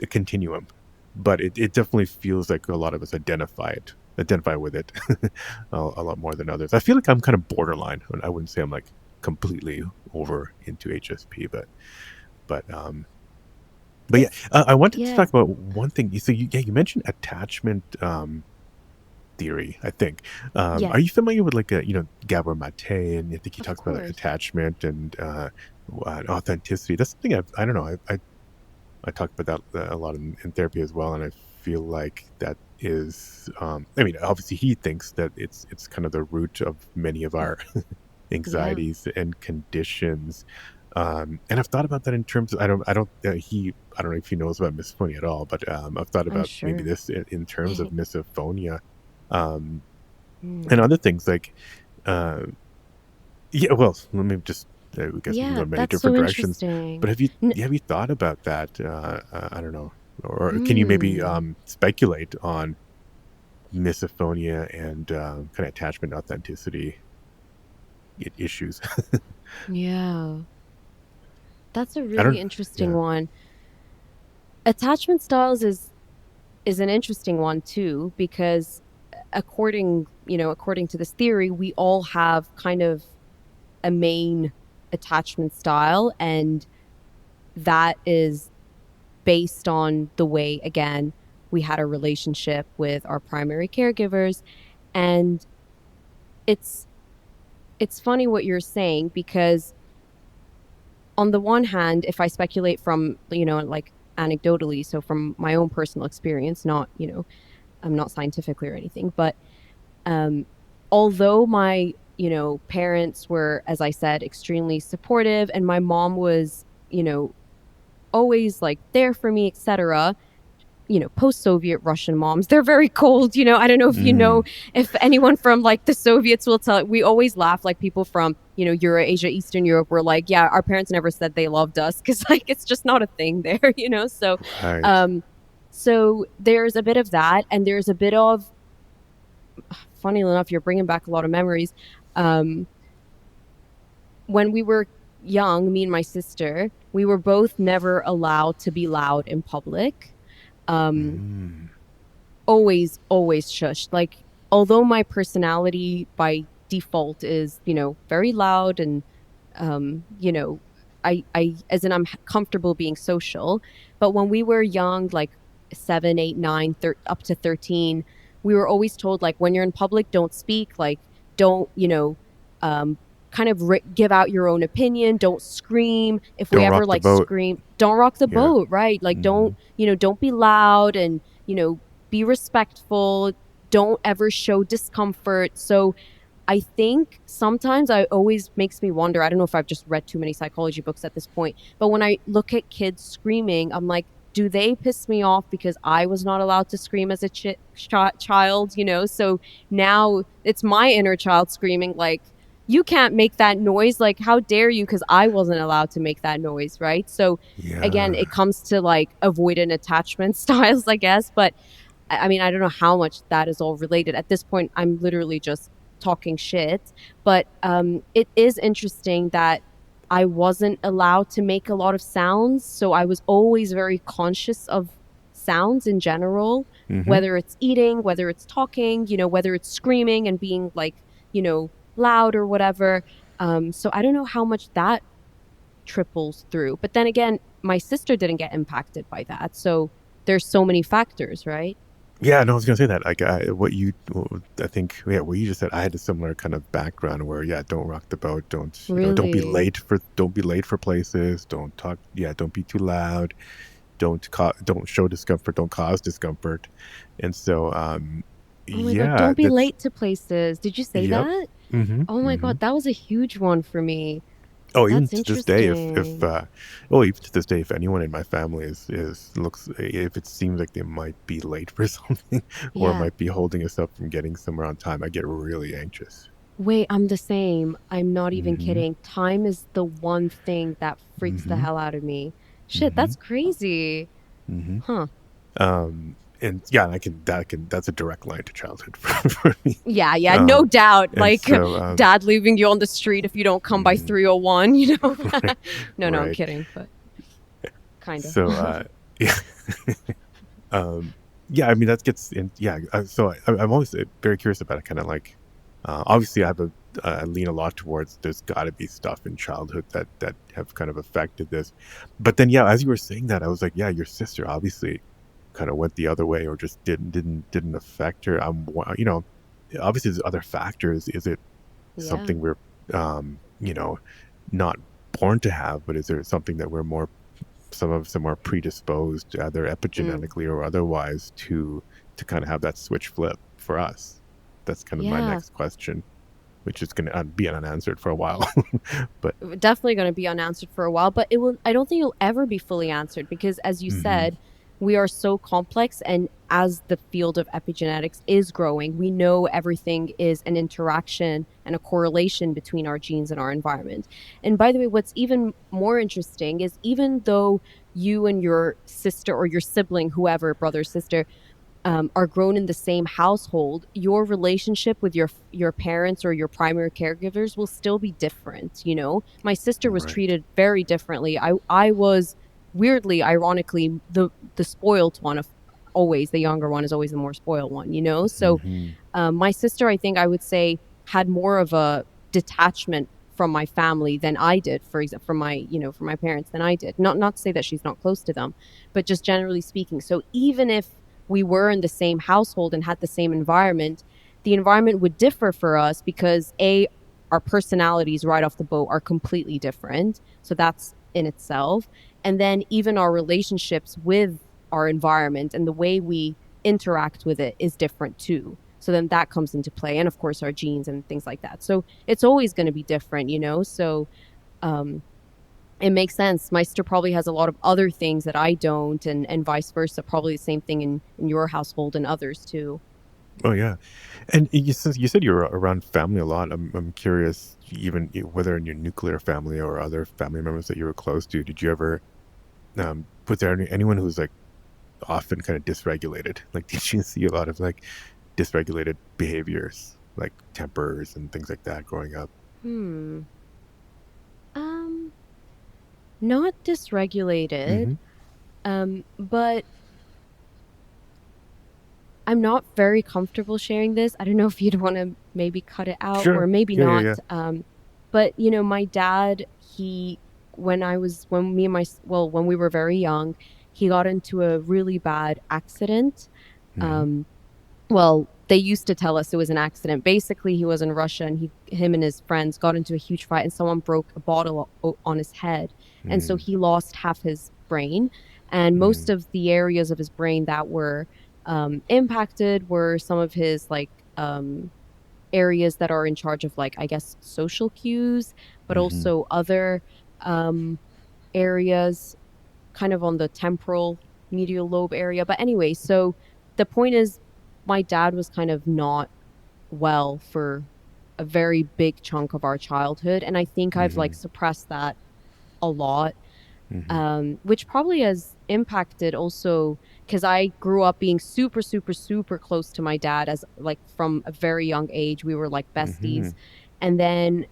continuum. But it definitely feels like a lot of us identify with it a lot more than others. I feel like I'm kind of borderline. I wouldn't say I'm like completely over into HSP, but yeah, It's I wanted to yeah, talk about one thing. You mentioned attachment theory, I think. Are you yes, familiar with like Gabor Mate, and I think he of talks about course. attachment and authenticity. That's something I don't know. I talk about that a lot in therapy as well, and I feel like that is. I mean, obviously, he thinks that it's kind of the root of many of our Yeah, anxieties and conditions. And I've thought about that in terms of I don't know if he knows about misophonia at all, but I've thought I'm about maybe sure. this in terms of misophonia, um, and Mm. other things like uh, yeah. Well, let me just. I guess we can go Yeah, in many that's so different directions. interesting. But N have you thought about that? I don't know, or can you maybe mm, speculate on misophonia and kind of attachment authenticity issues? yeah, that's a I really don't. interesting Yeah. one. Attachment styles is an interesting one too, because according to this theory, we all have kind of a main attachment style, and that is based on the way, again, we had a relationship with our primary caregivers. And it's it's funny what you're saying, because on the one hand, if I speculate from, like, anecdotally, so from my own personal experience, not, I'm not scientifically or anything, but um although my, parents were, as I said, extremely supportive, and my mom was, always like there for me, etc. Post-Soviet Russian moms, they're very cold. I don't know if Mm, if anyone from like the Soviets will tell. We always laugh, like people from, Eurasia, Eastern Europe were like, yeah, our parents never said they loved us, because like it's just not a thing there. right. Um, so there's a bit of that, and there's a bit of, funny enough, you're bringing back a lot of memories. Um, when we were young, me and my sister, we were both never allowed to be loud in public. Um, Mm, always shushed. Like, although my personality by default is, very loud, and I as in I'm comfortable being social. But when we were young, like 7, 8, 9, up to 13, we were always told, like, when you're in public, don't speak, like, don't, um kind of give out your own opinion, don't scream. If we don't ever rock the like boat. scream, don't rock the Yeah. boat, right? Like, Hmm. don't be loud, and be respectful, don't ever show discomfort. So I think sometimes I always makes me wonder. I don't know if I've just read too many psychology books at this point, but when I look at kids screaming, I'm like, do they piss me off because I was not allowed to scream as a child? So now it's my inner child screaming, like, you can't make that noise. Like, how dare you? Because I wasn't allowed to make that noise, right? So again, Yeah. it comes to like avoidant attachment styles, I guess. But I mean, I don't know how much that is all related. At this point, I'm literally just talking shit. But it is interesting that I wasn't allowed to make a lot of sounds. So I was always very conscious of sounds in general, Mm-hmm. whether it's eating, whether it's talking, whether it's screaming and being like, loud or whatever. So I don't know how much that triples through. But then again, my sister didn't get impacted by that. So there's so many factors, right? Yeah, no, I was gonna say that. Like, I think, yeah, what you just said. I had a similar kind of background where, yeah, don't rock the boat. Don't, Really? don't be late for places. Don't talk. Yeah, don't be too loud. Don't show discomfort. Don't cause discomfort. And so, Oh my God, yeah, don't be that's, late to places. Did you say yep. that? Mm-hmm. Oh my Mm-hmm. God, that was a huge one for me. Oh, even That's to this day, if interesting. oh, even to this day, if anyone in my family is looks, if it seems like they might be late for something or Yeah. might be holding us up from getting somewhere on time, I get really anxious. Wait, I'm the same. I'm not even Mm-hmm. kidding. Time is the one thing that freaks the Mm-hmm. hell out of me. Shit, Mm-hmm. that's crazy. Mm-hmm. Huh. And yeah, that's a direct line to childhood for me. Yeah, yeah, no Um, doubt. and Like so dad leaving you on the street if you don't come by mhm, 3:01, right, No, no, I'm right. kidding, but kind of. So yeah. Um, yeah, I mean that gets in. Yeah, so I'm always very curious about it. Kind of like, obviously, I lean a lot towards there's got to be stuff in childhood that have kind of affected this. But then, yeah, as you were saying that, I was like, yeah, your sister obviously kind of went the other way, or just didn't affect her. Obviously, there's other factors. Is it Yeah. something we're, not born to have, but is there something that we're more some of them are predisposed, either Mm. epigenetically or otherwise, to kind of have that switch flip for us. That's kind of my Yeah. next question, which is going to be unanswered for a while. But Definitely going to be unanswered for a while, but I don't think it'll ever be fully answered because, as you hmm said, we are so complex. And as the field of epigenetics is growing, we know everything is an interaction and a correlation between our genes and our environment. And by the way, what's even more interesting is even though you and your sister or your sibling, whoever, brother, sister, are grown in the same household, your relationship with your parents or your primary caregivers will still be different. My sister was right. treated very differently. I was weirdly, ironically, the spoiled one of always. The younger one is always the more spoiled one. So hmm my sister, I think I would say, had more of a detachment from my family than I did, for example, from my parents than I did. Not to say that she's not close to them, but just generally speaking. So even if we were in the same household and had the same environment, the environment would differ for us because our personalities right off the boat are completely different. So that's in itself. And then even our relationships with our environment and the way we interact with it is different too. So then that comes into play. And of course, our genes and things like that. So it's always going to be different. So um, it makes sense. My sister probably has a lot of other things that I don't, and vice versa. Probably the same thing in your household and others too. Oh yeah, and you said you're around family a lot. I'm curious, even whether in your nuclear family or other family members that you were close to, did you ever was there anyone who's like often kind of dysregulated? Like, did you see a lot of like dysregulated behaviors, like tempers and things like that growing up? Hmm. Um, Not dysregulated. hmm But I'm not very comfortable sharing this. I don't know if you'd want to maybe cut it out or Sure. maybe Yeah, yeah, not. yeah. But my dad, when we were very young, he got into a really bad accident. hmm Um, well, they used to tell us it was an accident. Basically, he was in Russia and him and his friends got into a huge fight and someone broke a bottle on his head. And so mm he lost half his brain. And most mm of the areas of his brain that were impacted were some of his areas that are in charge of, like, I guess, social cues, but hmm also other um, areas kind of on the temporal medial lobe area. But anyway, so the point is, my dad was kind of not well for a very big chunk of our childhood. And I think I've like hmm suppressed that a lot, hmm which probably has impacted also because I grew up being super, super, super close to my dad as like from a very young age. We were like besties. hmm And then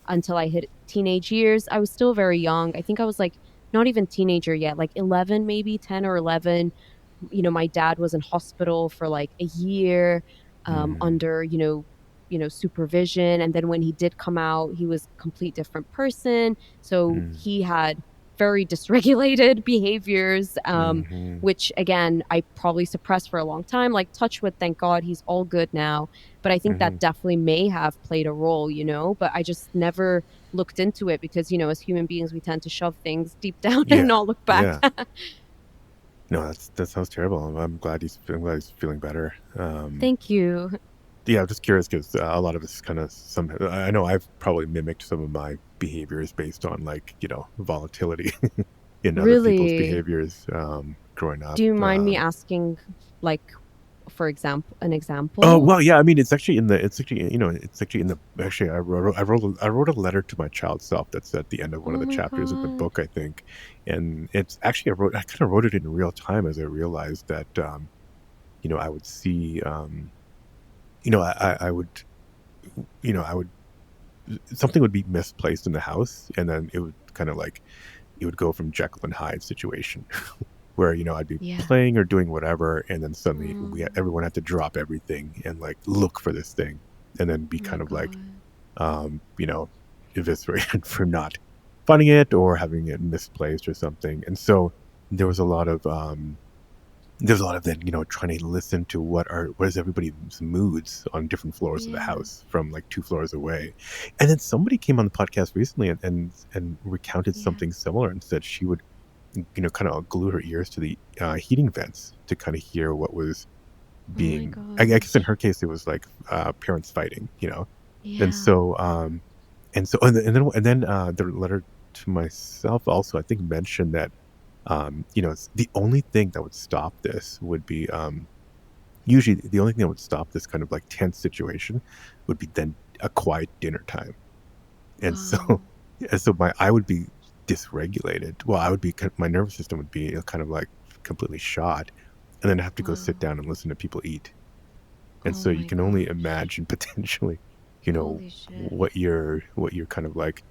until I hit teenage years, I was still very young. I think I was like not even teenager yet, like 11, maybe 10 or 11. My dad was in hospital for like a year, Mm, under, supervision. And then when he did come out, he was a complete different person. So mm, he had very dysregulated behaviors, mhm, which again, I probably suppressed for a long time. Like, touch wood, thank God he's all good now. But I think that mhm. definitely may have played a role, but I just never looked into it because, as human beings, we tend to shove things deep down and Yeah, not look back. yeah. No, that sounds terrible. I'm glad he's feeling better. Thank you. Yeah, I'm just curious because a lot of us kind of I know I've probably mimicked some of my behaviors based on like volatility in other people's Really? behaviors growing up. Do you mind me asking, like, for example, an Oh example? well, yeah. I mean, it's actually it's actually in the actually I wrote a letter to my child self that's at the end of one of Oh the my chapters of the God. book, I think, and it's actually I kind of wrote it in real time as I realized that I would see I would I would something would be misplaced in the house, and then it would kind of like it would go from Jekyll and Hyde situation where I'd be Yeah. playing or doing whatever, and then suddenly Oh, everyone had to drop everything and like look for this thing, and then be oh my kind of like God. um, you know, eviscerated for not finding it or having it misplaced or something. And so there was a lot of there's a lot of that, trying to listen to what is everybody's moods on different floors of the Yeah. house from like two floors away. And then somebody came on the podcast recently and recounted Yeah. something similar and said she would, kind of glue her ears to the heating vents to kind of hear what was Oh my being. I guess in gosh. her case it was like parents fighting. And Yeah. so and then the letter to myself also I think mentioned that it's the only thing that would stop this would be usually the only thing that would stop this kind of like tense situation would be then a quiet dinner time. And so Wow. and so my I would be dysregulated. Well, I would be my nervous system would be kind of like completely shot, and then have to go sit Wow. down and listen to people eat. And Oh so you my can only gosh. imagine potentially, Holy shit. what you're kind of like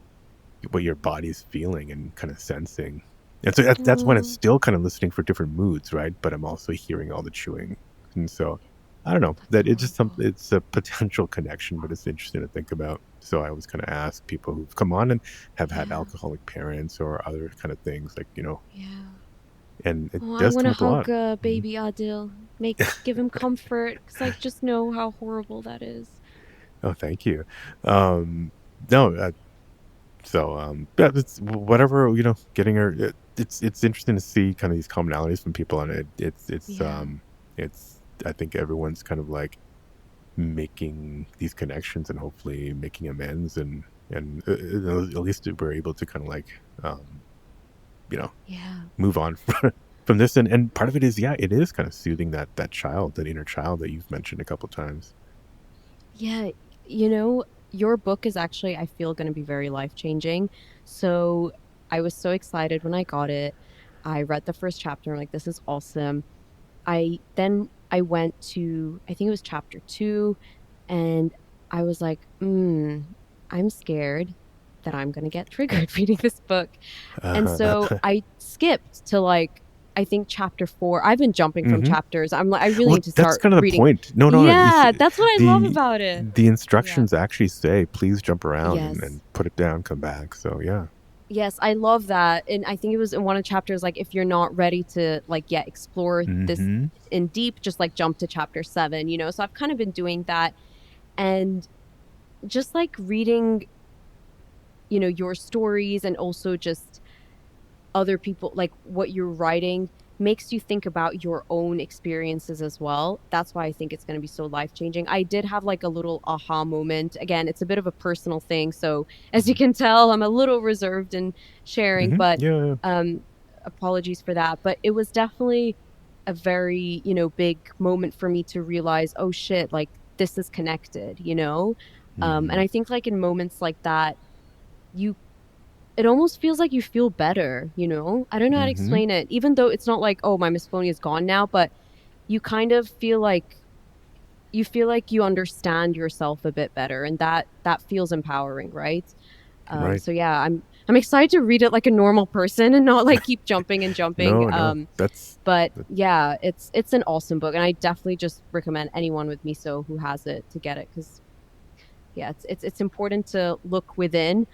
what your body's feeling and kind of sensing. And so that's when it's Oh, still kind of listening for different moods, right? But I'm also hearing all the chewing. And so I don't know that's that it's just horrible. it's a potential connection, but it's interesting to think about. So I always kind of ask people who've come on and have had Yeah. alcoholic parents or other kind of things like, Yeah. and it Oh, I does want come to up a lot. hug Mhm. baby Adil. Give him comfort because I just know how horrible that is. Oh, thank you. No, So, yeah, it's whatever, getting her. It's interesting to see kind of these commonalities from people, and Yeah. it's. I think everyone's kind of like making these connections and hopefully making amends, and at least we're able to kind of like, you know, Yeah. move on from this. And part of it is, yeah, it is kind of soothing that child, that inner child that you've mentioned a couple times. Yeah, you know, your book is actually, I feel, going to be very life-changing. So I was so excited when I got it. I read the first chapter. I'm like, this is awesome. I went to, I think it was chapter 2, and I was like, I'm scared that I'm going to get triggered reading this book. And so Uh, I skipped to, like, I think chapter 4. I've been jumping from hmm chapters. I'm like, I really Well, need to that's start kind of the reading. point. No, no, Yeah, that's what I love the about it. the Yeah. instructions actually say, "Please jump around and Yes. put it down, come back." So, yeah. Yes, I love that. And I think it was in one of the chapters, like, if you're not ready to, like, yeah, explore this Mhm. in deep, just like jump to chapter 7. So I've kind of been doing that. And just like reading, your stories, and also just other people, like what you're writing, makes you think about your own experiences as well. That's why I think it's going to be so life changing. I did have like a little aha moment. Again, it's a bit of a personal thing. So, as you Mhm. can tell, I'm a little reserved in sharing, Mhm. but Yeah, yeah. um, apologies for that. But it was definitely a very, big moment for me to realize, oh shit, like this is connected. And Mhm. I think like in moments like that, you it almost feels like you feel better. I don't know how to Mhm. explain it. Even though it's not like, "Oh, my misophonia is gone now," but you kind of feel like you understand yourself a bit better, and that feels empowering, right? Right. So yeah, I'm excited to read it like a normal person and not like keep jumping and jumping. No, no, But yeah, it's an awesome book, and I definitely just recommend anyone with miso who has it to get it because yeah, it's important to look within.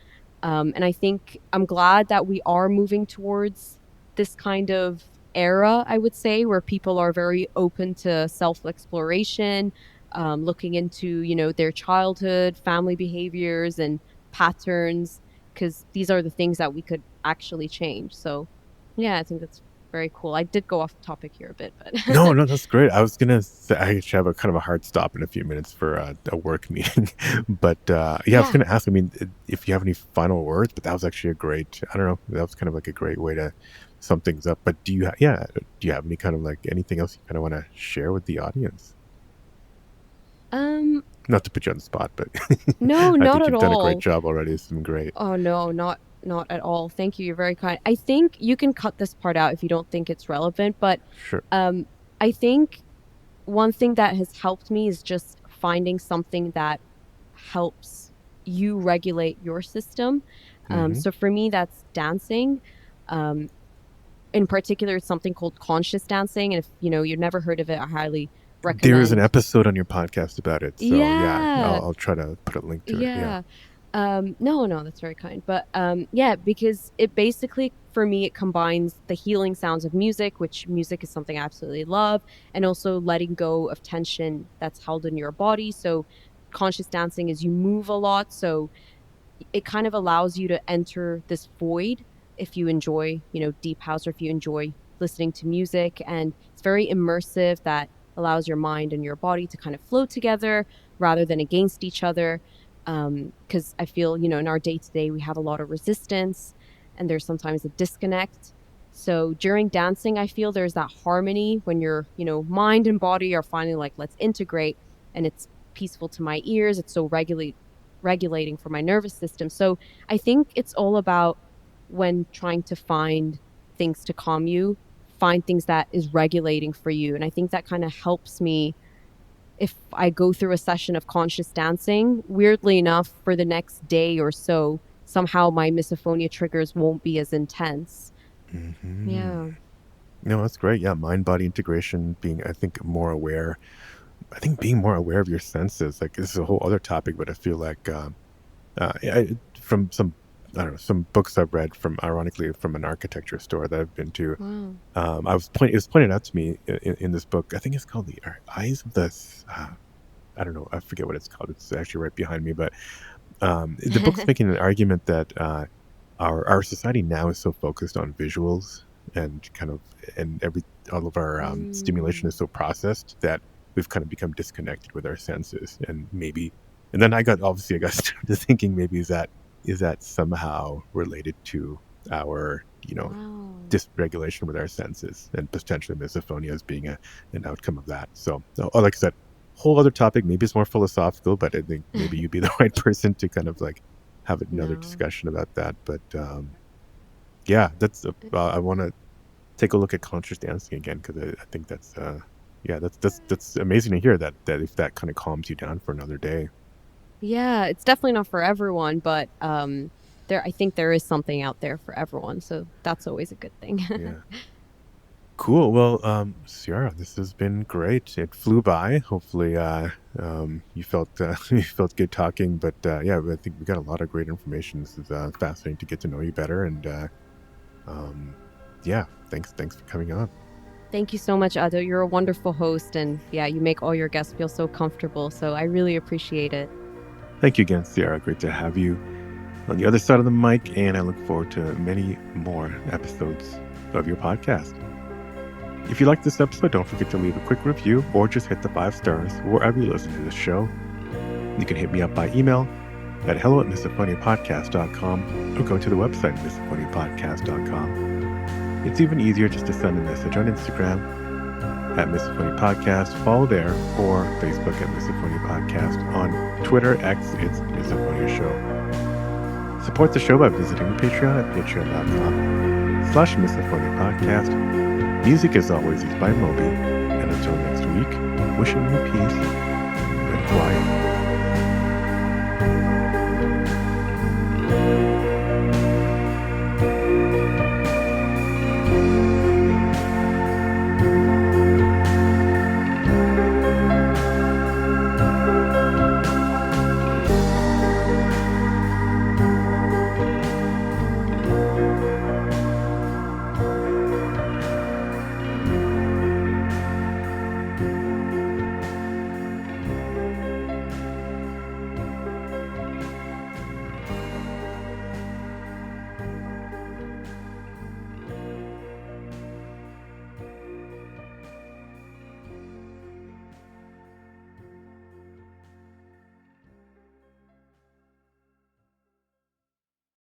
And I think I'm glad that we are moving towards this kind of era, I would say, where people are very open to self-exploration, looking into, their childhood, family behaviors and patterns, because these are the things that we could actually change. So yeah, I think that's very cool. I did go off topic here a bit, no, but no, that's great. I was gonna say I actually have a kind of a hard stop in a few minutes for a work meeting, but yeah, I was yeah. gonna ask. I mean, if you have any final words, but that was actually a great. I don't know. That was kind of like a great way to sum things up. But yeah, do you have any kind of like anything else you kind of want to share with the audience? Um, Not to put you on the spot, but no, I not think at you've done a great all. job already. It's been great. Oh no, not at all. Thank you. You're very kind. I think you can cut this part out if you don't think it's relevant, but Sure. um I think one thing that has helped me is just finding something that helps you regulate your system. Hmm. So for me that's dancing. Um in particular it's something called conscious dancing, and if you've never heard of it, I highly There is an recommend. episode on your podcast about it, so yeah, Yeah. I'll try to put a link to it. Yeah. Yeah. No, no, that's very kind. But yeah, because it basically for me it combines the healing sounds of music, which music is something I absolutely love, and also letting go of tension that's held in your body. So conscious dancing is you move a lot, so it kind of allows you to enter this void if you enjoy, deep house, or if you enjoy listening to music. And it's very immersive that allows your mind and your body to kind of flow together rather than against each other. Because I feel, in our day to day, we have a lot of resistance and there's sometimes a disconnect. So during dancing, I feel there's that harmony when your, mind and body are finally like, let's integrate, and it's peaceful to my ears. It's so regulating for my nervous system. So I think it's all about when trying to find things to calm you, find things that is regulating for you. And I think that kind of helps me if I go through a session of conscious dancing. Weirdly enough, for the next day or so, somehow my misophonia triggers won't be as intense. Hmm. Yeah. No, that's great. Yeah, mind body integration, being, I think, more aware. I think being more aware of your senses, like this is a whole other topic, but I feel like from some, I don't know, some books I've read from, ironically, from an architecture store that I've been to. Wow. It was pointed out to me in this book. I think it's called the Eyes of the. I don't know. I forget what it's called. It's actually right behind me, but the book's making an argument that our society now is so focused on visuals and kind of and all of our stimulation Mm. is so processed that we've kind of become disconnected with our senses, and then I got started thinking, maybe is that somehow related to our Wow. dysregulation with our senses, and potentially misophonia as being an outcome of that. So, like I said, whole other topic. Maybe it's more philosophical, but I think maybe you'd be the right person to kind of like have another No. discussion about that. But yeah, I want to take a look at conscious dancing again, because I think that's yeah, that's amazing to hear that if that kind of calms you down for another day. Yeah, it's definitely not for everyone, but I think there is something out there for everyone, so that's always a good thing. Yeah. Cool. Well, Sierra, this has been great. It flew by. Hopefully, you felt you felt good talking. But yeah, I think we got a lot of great information. This is fascinating to get to know you better. And um, yeah, thanks for coming on. Thank you so much, Ado. You're a wonderful host, and yeah, you make all your guests feel so comfortable, so I really appreciate it. Thank you again, Sierra. Great to have you on the other side of the mic, and I look forward to many more episodes of your podcast. If you like this episode, don't forget to leave a quick review or just hit the 5 stars wherever you listen to this show. You can hit me up by email at hello@misophoniapodcast.com or go to the website misophoniapodcast.com. It's even easier just to send a message on Instagram at Misophonia Podcast, follow there, or Facebook at Misophonia Podcast. On Twitter, X, it's Misophonia Show. Support the show by visiting the Patreon at patreon.com/Misophonia Podcast. Music, as always, is by Moby. And until next week, wishing you peace